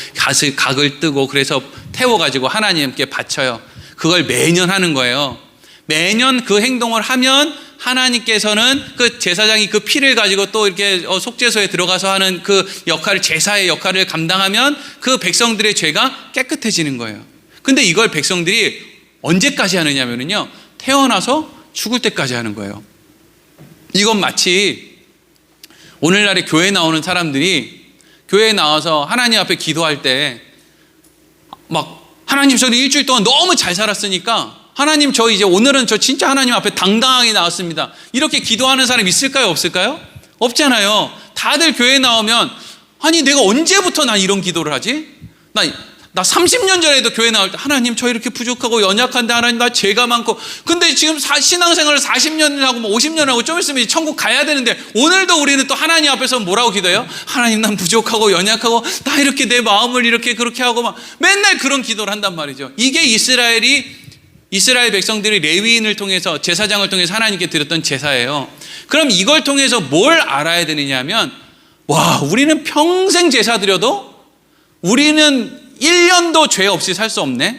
각을 뜨고 그래서 태워가지고 하나님께 바쳐요. 그걸 매년 하는 거예요. 매년 그 행동을 하면 하나님께서는 그 제사장이 그 피를 가지고 또 이렇게 속죄소에 들어가서 하는 그 역할을, 제사의 역할을 감당하면 그 백성들의 죄가 깨끗해지는 거예요. 근데 이걸 백성들이 언제까지 하느냐면요, 태어나서 죽을 때까지 하는 거예요. 이건 마치 오늘날에 교회에 나오는 사람들이 교회에 나와서 하나님 앞에 기도할 때 막, 하나님 저는 일주일 동안 너무 잘 살았으니까 하나님 저 이제 오늘은 저 진짜 하나님 앞에 당당하게 나왔습니다, 이렇게 기도하는 사람 있을까요? 없을까요? 없잖아요. 다들 교회에 나오면 아니 내가 언제부터 난 이런 기도를 하지? 나 30년 전에도 교회 나올 때 하나님 저 이렇게 부족하고 연약한데 하나님 나 죄가 많고, 근데 지금 신앙생활을 40년을 하고 뭐 50년을 하고 좀 있으면 천국 가야 되는데 오늘도 우리는 또 하나님 앞에서 뭐라고 기도해요? 하나님 난 부족하고 연약하고 나 이렇게 내 마음을 이렇게 그렇게 하고 막 맨날 그런 기도를 한단 말이죠. 이게 이스라엘 백성들이 레위인을 통해서 제사장을 통해서 하나님께 드렸던 제사예요. 그럼 이걸 통해서 뭘 알아야 되느냐면, 와, 우리는 평생 제사 드려도 우리는 1년도 죄 없이 살 수 없네.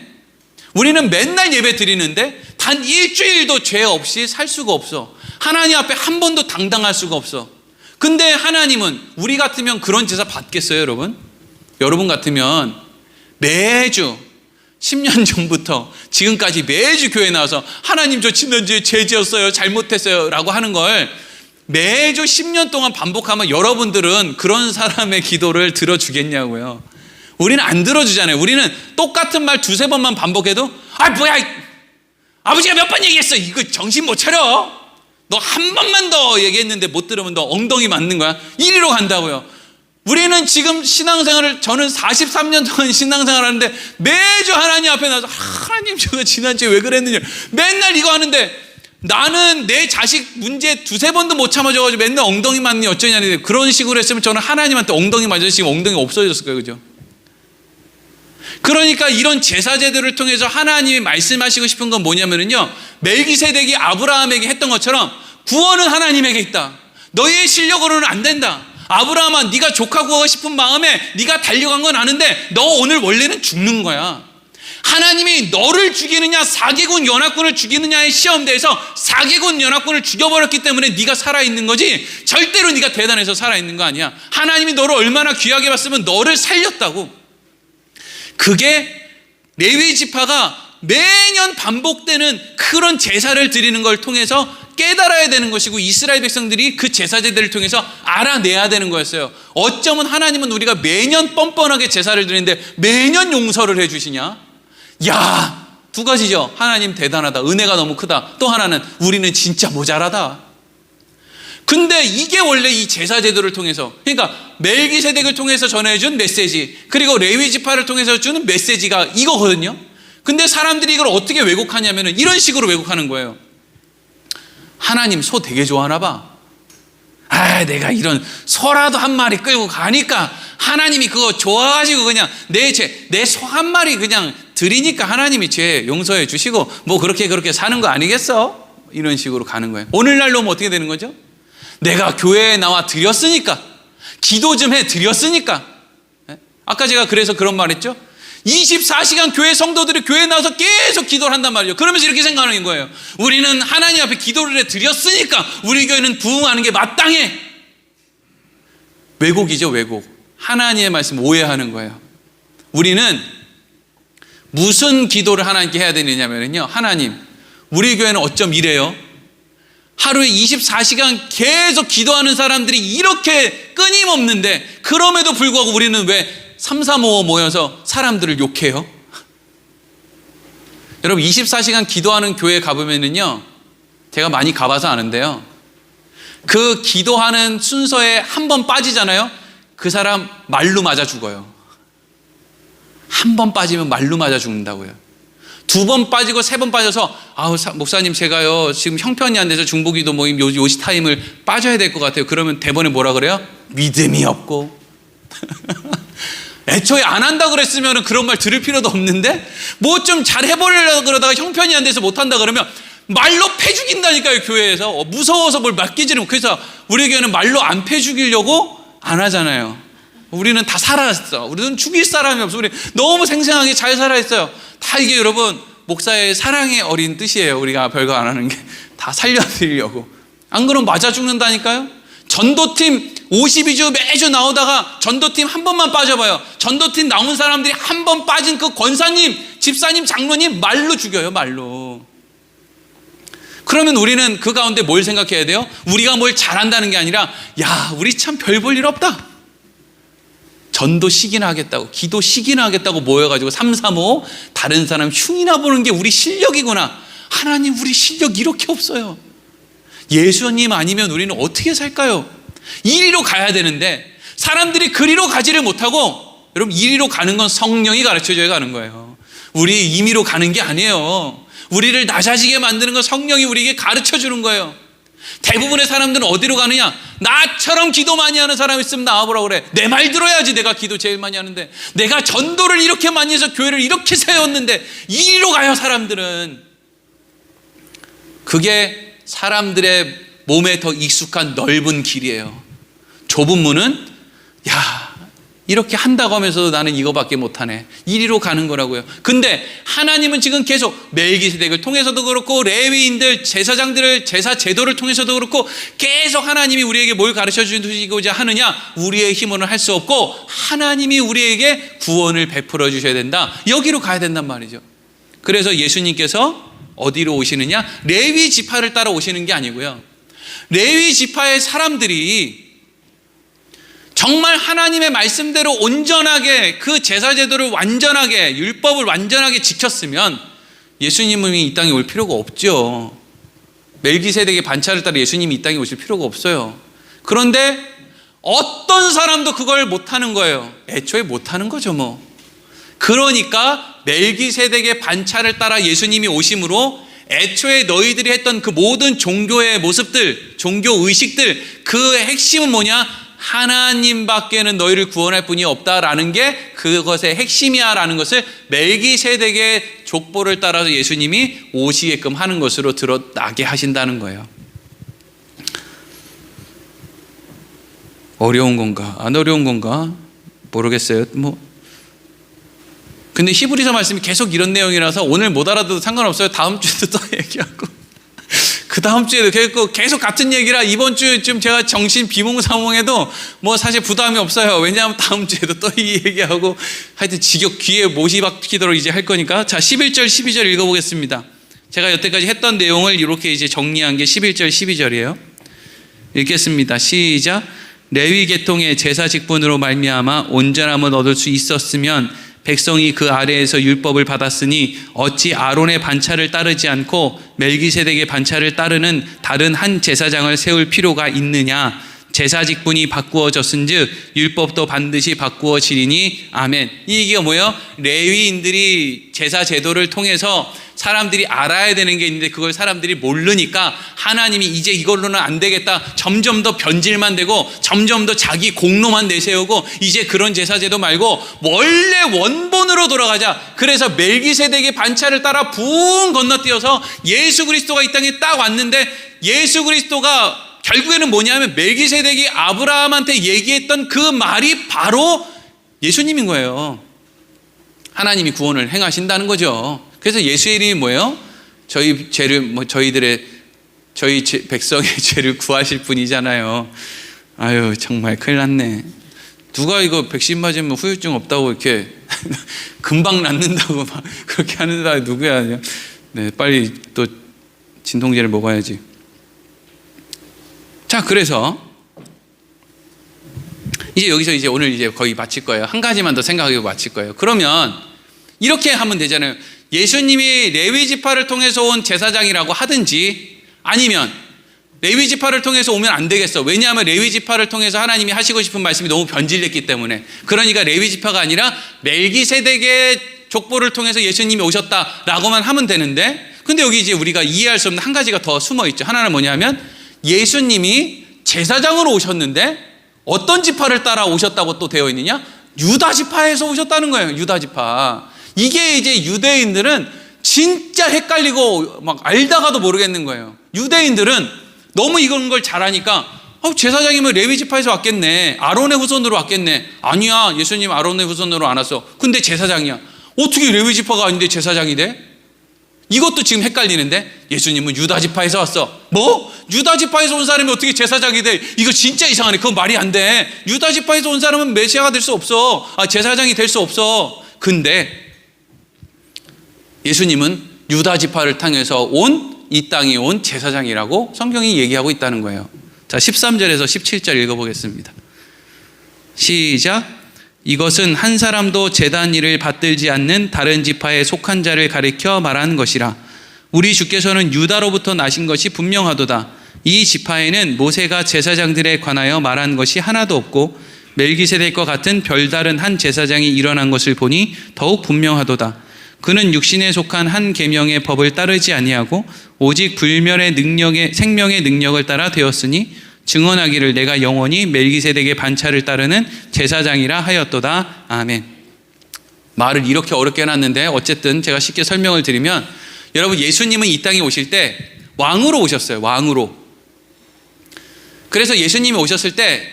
우리는 맨날 예배 드리는데 단 일주일도 죄 없이 살 수가 없어. 하나님 앞에 한 번도 당당할 수가 없어. 근데 하나님은 우리 같으면 그런 제사 받겠어요, 여러분? 여러분 같으면 매주 10년 전부터 지금까지 매주 교회 나와서 하나님 저 지난주에 죄 지었어요, 잘못했어요 라고 하는 걸 매주 10년 동안 반복하면 여러분들은 그런 사람의 기도를 들어주겠냐고요. 우리는 안 들어주잖아요. 우리는 똑같은 말 두세 번만 반복해도 아 뭐야, 아버지가 몇 번 얘기했어, 이거 정신 못 차려, 너 한 번만 더 얘기했는데 못 들으면 너 엉덩이 맞는 거야, 이리로 간다고요. 우리는 지금 신앙생활을, 저는 43년 동안 신앙생활을 하는데 매주 하나님 앞에 나와서 하나님 제가 지난주에 왜 그랬느냐 맨날 이거 하는데, 나는 내 자식 문제 두세 번도 못 참아줘가지고 맨날 엉덩이 맞니 어쩌냐는데, 그런 식으로 했으면 저는 하나님한테 엉덩이 맞아서 지금 엉덩이가 없어졌을 거예요. 그죠? 그러니까 이런 제사 제도를 통해서 하나님이 말씀하시고 싶은 건 뭐냐면요, 멜기세덱이 아브라함에게 했던 것처럼 구원은 하나님에게 있다. 너희의 실력으로는 안 된다. 아브라함아, 네가 조카 구하고 싶은 마음에 네가 달려간 건 아는데 너 오늘 원래는 죽는 거야. 하나님이 너를 죽이느냐 4개군 연합군을 죽이느냐의 시험대에서 4개군 연합군을 죽여버렸기 때문에 네가 살아있는 거지, 절대로 네가 대단해서 살아있는 거 아니야. 하나님이 너를 얼마나 귀하게 봤으면 너를 살렸다고. 그게 레위 지파가 매년 반복되는 그런 제사를 드리는 걸 통해서 깨달아야 되는 것이고, 이스라엘 백성들이 그 제사 제도를 통해서 알아내야 되는 거였어요. 어쩌면 하나님은 우리가 매년 뻔뻔하게 제사를 드리는데 매년 용서를 해주시냐? 야, 두 가지죠. 하나님 대단하다, 은혜가 너무 크다. 또 하나는 우리는 진짜 모자라다. 근데 이게 원래 이 제사 제도를 통해서, 그러니까 멜기세덱을 통해서 전해준 메시지, 그리고 레위 지파를 통해서 주는 메시지가 이거거든요. 근데 사람들이 이걸 어떻게 왜곡하냐면은 이런 식으로 왜곡하는 거예요. 하나님 소 되게 좋아하나 봐. 아, 내가 이런 소라도 한 마리 끌고 가니까 하나님이 그거 좋아가지고 그냥 내 소 한 마리 그냥 드리니까 하나님이 죄 용서해 주시고 뭐 그렇게 사는 거 아니겠어? 이런 식으로 가는 거예요. 오늘날로 오면 어떻게 되는 거죠? 내가 교회에 나와 드렸으니까, 기도 좀 해 드렸으니까. 아까 제가 그래서 그런 말 했죠. 24시간 교회 성도들이 교회에 나와서 계속 기도를 한단 말이죠. 그러면서 이렇게 생각하는 거예요. 우리는 하나님 앞에 기도를 해 드렸으니까 우리 교회는 부흥하는 게 마땅해. 왜곡이죠, 왜곡. 하나님의 말씀 오해하는 거예요. 우리는 무슨 기도를 하나님께 해야 되느냐면요, 하나님 우리 교회는 어쩜 이래요? 하루에 24시간 계속 기도하는 사람들이 이렇게 끊임없는데 그럼에도 불구하고 우리는 왜 3, 4, 5 모여서 사람들을 욕해요? 여러분 24시간 기도하는 교회 가보면은요, 제가 많이 가봐서 아는데요, 그 기도하는 순서에 한 번 빠지잖아요. 그 사람 말로 맞아 죽어요. 한 번 빠지면 말로 맞아 죽는다고요. 2번 빠지고 3번 빠져서 아우 목사님 제가요 지금 형편이 안 돼서 중보기도 모임 요시 타임을 빠져야 될 것 같아요. 그러면 대본에 뭐라 그래요? 믿음이 없고 애초에 안 한다 그랬으면 그런 말 들을 필요도 없는데 뭐 좀 잘 해보려고 그러다가 형편이 안 돼서 못 한다 그러면 말로 패 죽인다니까요. 교회에서 무서워서 뭘 맡기지는. 그래서 우리 교회는 말로 안 패 죽이려고 안 하잖아요. 우리는 다 살아있어. 우리는 죽일 사람이 없어. 우리 너무 생생하게 잘 살아있어요. 다 이게 여러분 목사의 사랑의 어린 뜻이에요. 우리가 별거 안 하는 게 다 살려드리려고. 안 그러면 맞아 죽는다니까요. 전도팀 52주 매주 나오다가 전도팀 한 번만 빠져봐요. 전도팀 나온 사람들이 한 번 빠진 그 권사님 집사님, 장로님 말로 죽여요, 말로. 그러면 우리는 그 가운데 뭘 생각해야 돼요? 우리가 뭘 잘한다는 게 아니라, 야, 우리 참 별 볼 일 없다. 전도 시기나 하겠다고, 기도 시기나 하겠다고 모여가지고 3, 3, 5 다른 사람 흉이나 보는 게 우리 실력이구나. 하나님, 우리 실력 이렇게 없어요. 예수님 아니면 우리는 어떻게 살까요? 이리로 가야 되는데 사람들이 그리로 가지를 못하고, 여러분, 이리로 가는 건 성령이 가르쳐줘야 가는 거예요. 우리 임의로 가는 게 아니에요. 우리를 낮아지게 만드는 건 성령이 우리에게 가르쳐주는 거예요. 대부분의 사람들은 어디로 가느냐? 나처럼 기도 많이 하는 사람 있으면 나와보라고 그래. 내 말 들어야지. 내가 기도 제일 많이 하는데, 내가 전도를 이렇게 많이 해서 교회를 이렇게 세웠는데. 이리로 가요, 사람들은. 그게 사람들의 몸에 더 익숙한 넓은 길이에요. 좁은 문은, 야, 이렇게 한다고 하면서도 나는 이거밖에 못하네. 이리로 가는 거라고요. 근데 하나님은 지금 계속 멜기세덱을 통해서도 그렇고, 레위인들, 제사장들을, 제사 제도를 통해서도 그렇고, 계속 하나님이 우리에게 뭘 가르쳐 주시고자 하느냐? 우리의 힘으로는 할 수 없고 하나님이 우리에게 구원을 베풀어 주셔야 된다. 여기로 가야 된단 말이죠. 그래서 예수님께서 어디로 오시느냐? 레위 지파를 따라 오시는 게 아니고요, 레위 지파의 사람들이 정말 하나님의 말씀대로 온전하게 그 제사 제도를 완전하게, 율법을 완전하게 지켰으면 예수님이 이 땅에 올 필요가 없죠. 멜기세덱의 반차를 따라 예수님이 이 땅에 오실 필요가 없어요. 그런데 어떤 사람도 그걸 못하는 거예요. 애초에 못하는 거죠, 뭐. 그러니까 멜기세덱의 반차를 따라 예수님이 오심으로 애초에 너희들이 했던 그 모든 종교의 모습들, 종교 의식들, 그 핵심은 뭐냐? 하나님밖에는 너희를 구원할 분이 없다라는 게 그것의 핵심이야 라는 것을 멜기세덱의 족보를 따라서 예수님이 오시게끔 하는 것으로 드러나게 하신다는 거예요. 어려운 건가? 안 어려운 건가? 모르겠어요. 근데 히브리서 말씀이 계속 이런 내용이라서 오늘 못 알아도 상관없어요. 다음 주에도 또 얘기하고 그 다음 주에도 계속 같은 얘기라 이번 주쯤 제가 정신 비몽사몽해도 뭐 사실 부담이 없어요. 왜냐하면 다음 주에도 또 이 얘기하고 하여튼 지겹 귀에 못이 박히도록 이제 할 거니까. 자, 11절 12절 읽어보겠습니다. 제가 여태까지 했던 내용을 이렇게 이제 정리한 게 11절 12절이에요. 읽겠습니다. 시작. 레위 계통의 제사 직분으로 말미암아 온전함을 얻을 수 있었으면 백성이 그 아래에서 율법을 받았으니 어찌 아론의 반차를 따르지 않고 멜기세덱의 반차를 따르는 다른 한 제사장을 세울 필요가 있느냐? 제사 직분이 바꾸어졌은즉 율법도 반드시 바꾸어지리니 아멘. 이게 뭐예요? 레위인들이 제사 제도를 통해서 사람들이 알아야 되는 게 있는데 그걸 사람들이 모르니까 하나님이 이제 이걸로는 안 되겠다. 점점 더 변질만 되고 점점 더 자기 공로만 내세우고 이제 그런 제사 제도 말고 원래 원본으로 돌아가자. 그래서 멜기세덱의 반차를 따라 붕 건너뛰어서 예수 그리스도가 이 땅에 딱 왔는데, 예수 그리스도가 결국에는 뭐냐면 멜기세덱이 아브라함한테 얘기했던 그 말이 바로 예수님인 거예요. 하나님이 구원을 행하신다는 거죠. 그래서 예수의 이름이 뭐예요? 저희 죄를, 저희 백성의 죄를 구하실 분이잖아요. 아유, 정말 큰일 났네. 누가 이거 백신 맞으면 후유증 없다고 이렇게 금방 낫는다고 막 그렇게 하는 사람이 누구야? 네, 빨리 또 진통제를 먹어야지. 자, 그래서 이제 여기서 이제 오늘 이제 거의 마칠 거예요. 한 가지만 더 생각하고 마칠 거예요. 그러면 이렇게 하면 되잖아요. 예수님이 레위 지파를 통해서 온 제사장이라고 하든지, 아니면 레위 지파를 통해서 오면 안 되겠어. 왜냐하면 레위 지파를 통해서 하나님이 하시고 싶은 말씀이 너무 변질됐기 때문에. 그러니까 레위 지파가 아니라 멜기세덱의 족보를 통해서 예수님이 오셨다라고만 하면 되는데, 근데 여기 이제 우리가 이해할 수 없는 한 가지가 더 숨어 있죠. 하나는 뭐냐면 예수님이 제사장으로 오셨는데 어떤 지파를 따라 오셨다고 또 되어 있느냐? 유다 지파에서 오셨다는 거예요. 유다 지파. 이게 이제 유대인들은 진짜 헷갈리고 막 알다가도 모르겠는 거예요. 유대인들은 너무 이런 걸 잘하니까 제사장이면 레위 지파에서 왔겠네. 아론의 후손으로 왔겠네. 아니야, 예수님 아론의 후손으로 안 왔어. 근데 제사장이야. 어떻게 레위 지파가 아닌데 제사장이 돼? 이것도 지금 헷갈리는데, 예수님은 유다 지파에서 왔어. 뭐? 유다 지파에서 온 사람이 어떻게 제사장이 돼? 이거 진짜 이상하네. 그건 말이 안 돼. 유다 지파에서 온 사람은 메시아가 될 수 없어. 제사장이 될 수 없어. 근데 예수님은 유다 지파를 통해서 이 땅에 온 제사장이라고 성경이 얘기하고 있다는 거예요. 자, 13절에서 17절 읽어보겠습니다. 시작. 이것은 한 사람도 제단 일을 받들지 않는 다른 지파에 속한 자를 가리켜 말하는 것이라. 우리 주께서는 유다로부터 나신 것이 분명하도다. 이 지파에는 모세가 제사장들에 관하여 말한 것이 하나도 없고 멜기세덱과 같은 별다른 한 제사장이 일어난 것을 보니 더욱 분명하도다. 그는 육신에 속한 한 계명의 법을 따르지 아니하고 오직 불멸의 능력의 생명의 능력을 따라 되었으니 증언하기를 내가 영원히 멜기세덱의 반차를 따르는 제사장이라 하였도다. 아멘. 말을 이렇게 어렵게 해놨는데 어쨌든 제가 쉽게 설명을 드리면, 여러분, 예수님은 이 땅에 오실 때 왕으로 오셨어요. 왕으로. 그래서 예수님이 오셨을 때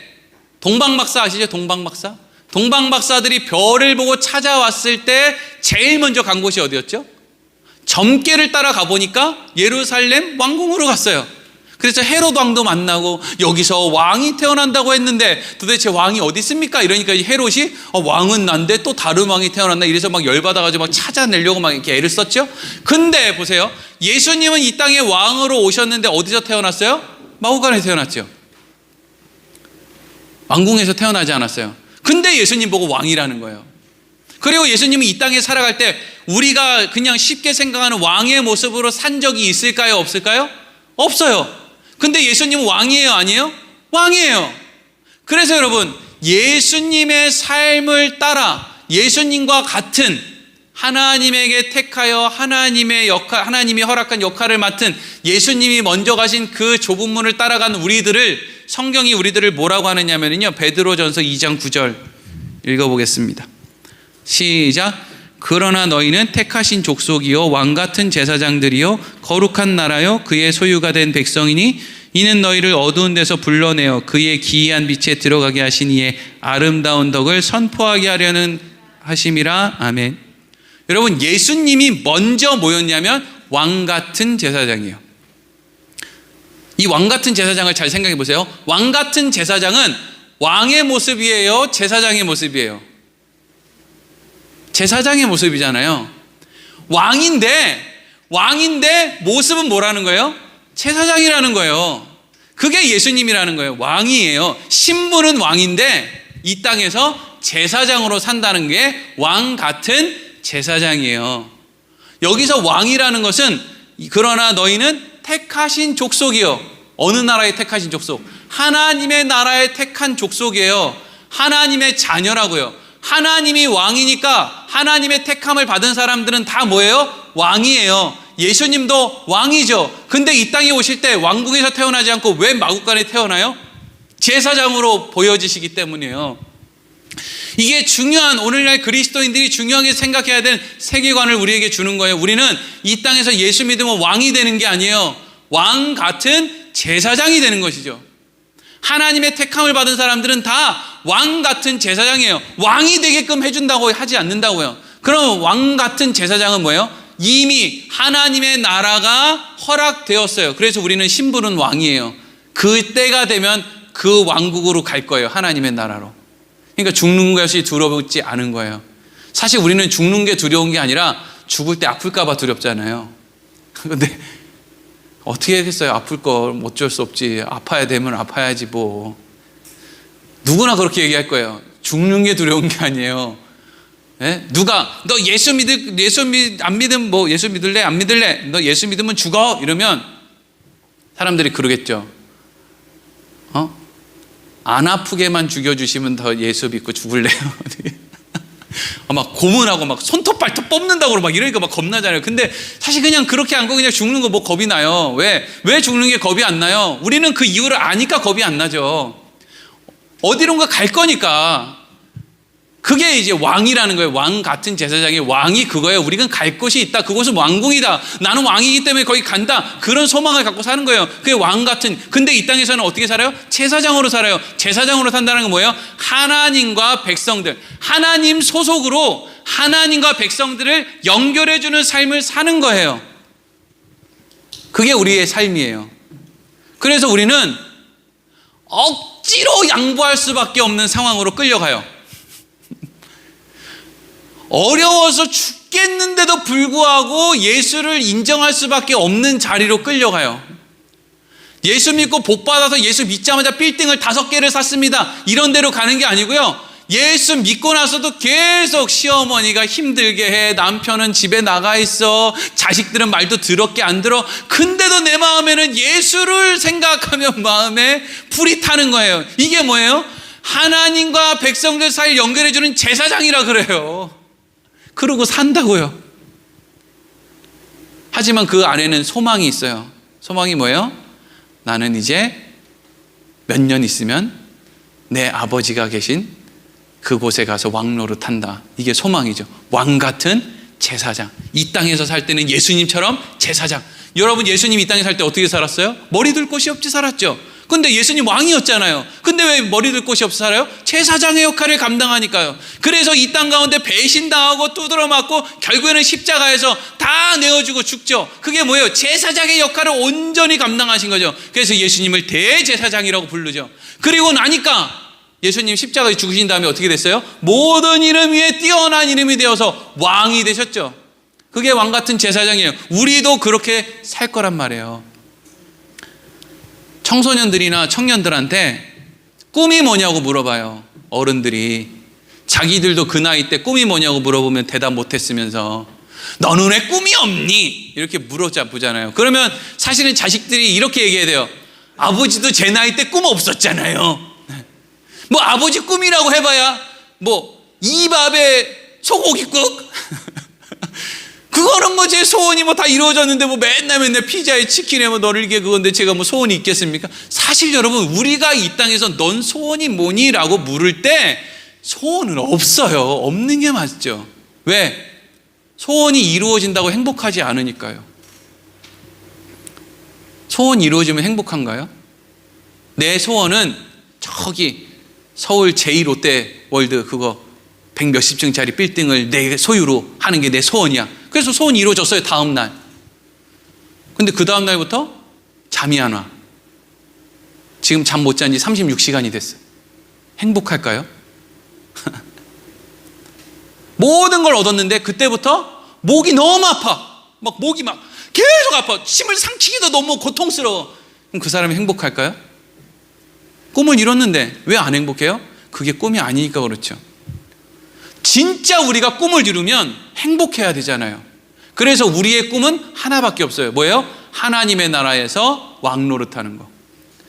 동방박사 아시죠? 동방박사? 동방박사들이 별을 보고 찾아왔을 때 제일 먼저 간 곳이 어디였죠? 점괘를 따라가 보니까 예루살렘 왕궁으로 갔어요. 그래서 헤롯 왕도 만나고 여기서 왕이 태어난다고 했는데 도대체 왕이 어디 있습니까? 이러니까 헤롯이 왕은 난데 또 다른 왕이 태어났나, 이래서 막 열받아가지고 막 찾아내려고 막 이렇게 애를 썼죠. 근데 보세요, 예수님은 이 땅에 왕으로 오셨는데 어디서 태어났어요? 마구간에 태어났죠. 왕궁에서 태어나지 않았어요. 근데 예수님 보고 왕이라는 거예요. 그리고 예수님은 이 땅에 살아갈 때 우리가 그냥 쉽게 생각하는 왕의 모습으로 산 적이 있을까요? 없을까요? 없어요. 근데 예수님은 왕이에요? 아니에요? 왕이에요. 그래서 여러분, 예수님의 삶을 따라 예수님과 같은 하나님에게 택하여 하나님이 허락한 역할을 맡은 예수님이 먼저 가신 그 좁은 문을 따라간 우리들을, 성경이 우리들을 뭐라고 하느냐면요, 베드로전서 2장 9절 읽어보겠습니다. 시작. 그러나 너희는 택하신 족속이요 왕같은 제사장들이요 거룩한 나라요 그의 소유가 된 백성이니 이는 너희를 어두운 데서 불러내어 그의 기이한 빛에 들어가게 하신 이의 아름다운 덕을 선포하게 하려는 하심이라. 아멘. 여러분, 예수님이 먼저 뭐였냐면 왕같은 제사장이에요. 이 왕같은 제사장을 잘 생각해 보세요. 왕같은 제사장은 왕의 모습이에요? 제사장의 모습이에요? 제사장의 모습이잖아요. 왕인데 모습은 뭐라는 거예요? 제사장이라는 거예요. 그게 예수님이라는 거예요. 왕이에요. 신분은 왕인데 이 땅에서 제사장으로 산다는 게 왕 같은 제사장이에요. 여기서 왕이라는 것은 그러나 너희는 택하신 족속이요. 어느 나라의 택하신 족속? 하나님의 나라의 택한 족속이에요. 하나님의 자녀라고요. 하나님이 왕이니까 하나님의 택함을 받은 사람들은 다 뭐예요? 왕이에요. 예수님도 왕이죠. 근데 이 땅에 오실 때 왕궁에서 태어나지 않고 왜 마구간에 태어나요? 제사장으로 보여지시기 때문이에요. 이게 중요한, 오늘날 그리스도인들이 중요하게 생각해야 될 세계관을 우리에게 주는 거예요. 우리는 이 땅에서 예수 믿으면 왕이 되는 게 아니에요. 왕 같은 제사장이 되는 것이죠. 하나님의 택함을 받은 사람들은 다 왕 같은 제사장이에요. 왕이 되게끔 해준다고 하지 않는다고요. 그럼 왕 같은 제사장은 뭐예요? 이미 하나님의 나라가 허락되었어요. 그래서 우리는 신분은 왕이에요. 그때가 되면 그 왕국으로 갈 거예요. 하나님의 나라로. 그러니까 죽는 것이 두렵지 않은 거예요. 사실 우리는 죽는 게 두려운 게 아니라 죽을 때 아플까 봐 두렵잖아요. 근데 어떻게 하겠어요? 아플 걸 어쩔 수 없지. 아파야 되면 아파야지 뭐. 누구나 그렇게 얘기할 거예요. 죽는 게 두려운 게 아니에요. 네? 누가 너 예수 안 믿으면 뭐 예수 믿을래? 안 믿을래? 너 예수 믿으면 죽어? 이러면 사람들이 그러겠죠. 안 아프게만 죽여주시면 더 예수 믿고 죽을래요? 막 고문하고 막 손톱 발톱 뽑는다고 막 이러니까 막 겁나잖아요. 근데 사실 그냥 그렇게 안고 그냥 죽는 거 뭐 겁이 나요? 왜 죽는 게 겁이 안 나요? 우리는 그 이유를 아니까 겁이 안 나죠. 어디론가 갈 거니까. 그게 이제 왕이라는 거예요. 왕 같은 제사장의 왕이 그거예요. 우리는 갈 곳이 있다. 그곳은 왕궁이다. 나는 왕이기 때문에 거기 간다. 그런 소망을 갖고 사는 거예요. 그게 왕 같은. 근데 이 땅에서는 어떻게 살아요? 제사장으로 살아요. 제사장으로 산다는 건 뭐예요? 하나님과 백성들, 하나님 소속으로 하나님과 백성들을 연결해주는 삶을 사는 거예요. 그게 우리의 삶이에요. 그래서 우리는 억지로 양보할 수밖에 없는 상황으로 끌려가요. 어려워서 죽겠는데도 불구하고 예수를 인정할 수밖에 없는 자리로 끌려가요. 예수 믿고 복 받아서 예수 믿자마자 빌딩을 5개를 샀습니다. 이런 데로 가는 게 아니고요. 예수 믿고 나서도 계속 시어머니가 힘들게 해, 남편은 집에 나가 있어, 자식들은 말도 더럽게 안 들어. 근데도 내 마음에는 예수를 생각하면 마음에 불이 타는 거예요. 이게 뭐예요? 하나님과 백성들 사이를 연결해주는 제사장이라 그래요. 그러고 산다고요. 하지만 그 안에는 소망이 있어요. 소망이 뭐예요? 나는 이제 몇 년 있으면 내 아버지가 계신 그곳에 가서 왕노릇한다. 이게 소망이죠. 왕 같은 제사장. 이 땅에서 살 때는 예수님처럼 제사장. 여러분, 예수님 이 땅에 살 때 어떻게 살았어요? 머리 둘 곳이 없이 살았죠. 근데 예수님 왕이었잖아요. 근데 왜 머리 둘 곳이 없이 살아요? 제사장의 역할을 감당하니까요. 그래서 이 땅 가운데 배신당하고 두드러 맞고 결국에는 십자가에서 다 내어주고 죽죠. 그게 뭐예요? 제사장의 역할을 온전히 감당하신 거죠. 그래서 예수님을 대제사장이라고 부르죠. 그리고 나니까 예수님 십자가에 죽으신 다음에 어떻게 됐어요? 모든 이름 위에 뛰어난 이름이 되어서 왕이 되셨죠. 그게 왕 같은 제사장이에요. 우리도 그렇게 살 거란 말이에요. 청소년들이나 청년들한테 꿈이 뭐냐고 물어봐요. 어른들이. 자기들도 그 나이 때 꿈이 뭐냐고 물어보면 대답 못했으면서 너는 왜 꿈이 없니? 이렇게 물어보잖아요. 그러면 사실은 자식들이 이렇게 얘기해야 돼요. 아버지도 제 나이 때 꿈 없었잖아요. 뭐 아버지 꿈이라고 해봐야 뭐 이밥에 소고기국? 그거는 뭐 제 소원이 뭐 다 이루어졌는데 뭐 맨날 피자에 치킨에 뭐 너를게 그건데 제가 뭐 소원이 있겠습니까? 사실 여러분, 우리가 이 땅에서 넌 소원이 뭐니? 라고 물을 때 소원은 없어요. 없는 게 맞죠. 왜? 소원이 이루어진다고 행복하지 않으니까요. 소원이 이루어지면 행복한가요? 내 소원은 저기 서울 제2롯데월드 그거 100몇십 층짜리 빌딩을 내 소유로 하는 게 내 소원이야. 그래서 소원이 이루어졌어요. 다음 날. 근데 그 다음 날부터 잠이 안 와. 지금 잠 못 잔 지 36시간이 됐어요. 행복할까요? 모든 걸 얻었는데 그때부터 목이 너무 아파. 목이 계속 아파. 침을 삼키기도 너무 고통스러워. 그럼 그 사람이 행복할까요? 꿈을 이뤘는데 왜 안 행복해요? 그게 꿈이 아니니까 그렇죠. 진짜 우리가 꿈을 이루면 행복해야 되잖아요. 그래서 우리의 꿈은 하나밖에 없어요. 뭐예요? 하나님의 나라에서 왕노릇하는 거.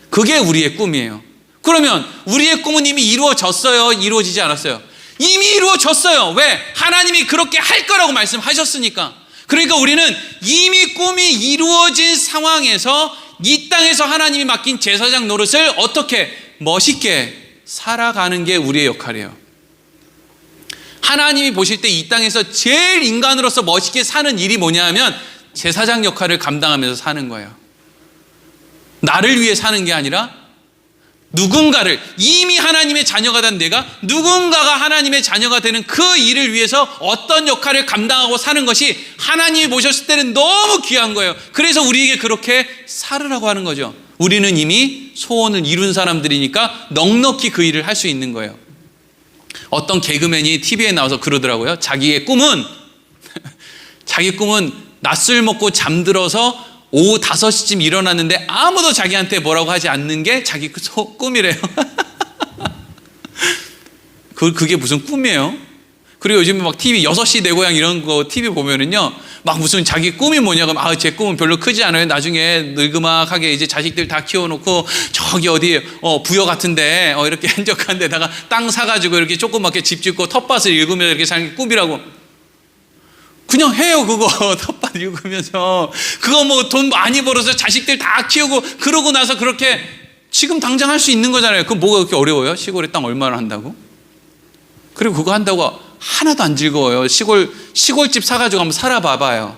그게 우리의 꿈이에요. 그러면 우리의 꿈은 이미 이루어졌어요? 이루어지지 않았어요? 이미 이루어졌어요. 왜? 하나님이 그렇게 할 거라고 말씀하셨으니까. 그러니까 우리는 이미 꿈이 이루어진 상황에서 이 땅에서 하나님이 맡긴 제사장 노릇을 어떻게 멋있게 살아가는 게 우리의 역할이에요. 하나님이 보실 때 이 땅에서 제일 인간으로서 멋있게 사는 일이 뭐냐 하면 제사장 역할을 감당하면서 사는 거예요. 나를 위해 사는 게 아니라 누군가를, 이미 하나님의 자녀가 된 내가 누군가가 하나님의 자녀가 되는 그 일을 위해서 어떤 역할을 감당하고 사는 것이 하나님이 보셨을 때는 너무 귀한 거예요. 그래서 우리에게 그렇게 살으라고 하는 거죠. 우리는 이미 소원을 이룬 사람들이니까 넉넉히 그 일을 할 수 있는 거예요. 어떤 개그맨이 TV에 나와서 그러더라고요. 자기 꿈은 낮술 먹고 잠들어서 오후 5시쯤 일어났는데 아무도 자기한테 뭐라고 하지 않는 게 자기 꿈이래요. 그게 무슨 꿈이에요? 그리고 요즘에 막 TV 6시 내 고향 이런 거 TV 보면은요, 막 무슨 자기 꿈이 뭐냐고, 제 꿈은 별로 크지 않아요. 나중에 늙음악하게 이제 자식들 다 키워놓고 저기 어디 부여 같은데 이렇게 한적한 데다가 땅 사가지고 이렇게 조그맣게 집 짓고 텃밭을 읽으면서 이렇게 사는 게 꿈이라고. 그냥 해요. 그거 텃밭 읽으면서 그거 뭐 돈 많이 벌어서 자식들 다 키우고 그러고 나서 그렇게 지금 당장 할 수 있는 거잖아요. 그거 뭐가 그렇게 어려워요? 시골에 땅 얼마나 한다고? 그리고 그거 한다고 하나도 안 즐거워요. 시골집 사가지고 한번 살아봐봐요.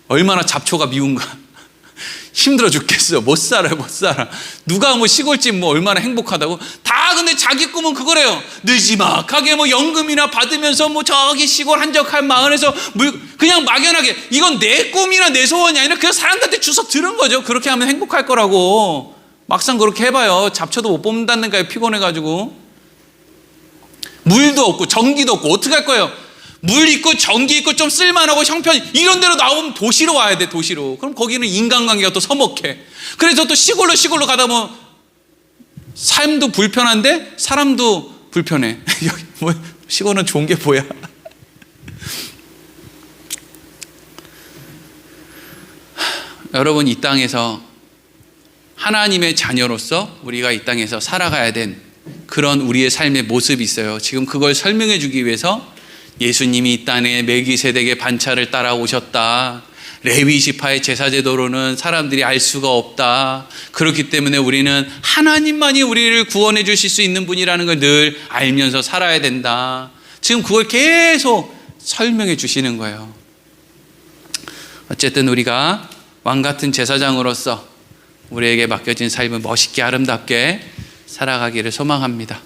얼마나 잡초가 미운가. 힘들어 죽겠어. 못 살아. 누가 뭐 시골집 뭐 얼마나 행복하다고. 다 근데 자기 꿈은 그거래요. 느지막하게 뭐 연금이나 받으면서 뭐 저기 시골 한적한 마을에서 그냥 막연하게 이건 내 꿈이나 내 소원이 아니라 그냥 사람들한테 주워 들은 거죠. 그렇게 하면 행복할 거라고. 막상 그렇게 해봐요. 잡초도 못 뽑는다는 거예요. 피곤해가지고. 물도 없고 전기도 없고 어떻게 할 거예요? 물 있고 전기 있고 좀 쓸만하고 형편 이런 데로 나오면 도시로 와야 돼. 도시로. 그럼 거기는 인간관계가 또 서먹해. 그래서 또 시골로 가다 보면 삶도 불편한데 사람도 불편해. 여기 뭐 시골은 좋은 게 뭐야. 여러분, 이 땅에서 하나님의 자녀로서 우리가 이 땅에서 살아가야 된 그런 우리의 삶의 모습이 있어요. 지금 그걸 설명해 주기 위해서 예수님이 이 땅에 멜기세덱의 반차를 따라오셨다. 레위 지파의 제사제도로는 사람들이 알 수가 없다. 그렇기 때문에 우리는 하나님만이 우리를 구원해 주실 수 있는 분이라는 걸 늘 알면서 살아야 된다. 지금 그걸 계속 설명해 주시는 거예요. 어쨌든 우리가 왕 같은 제사장으로서 우리에게 맡겨진 삶을 멋있게 아름답게 살아가기를 소망합니다.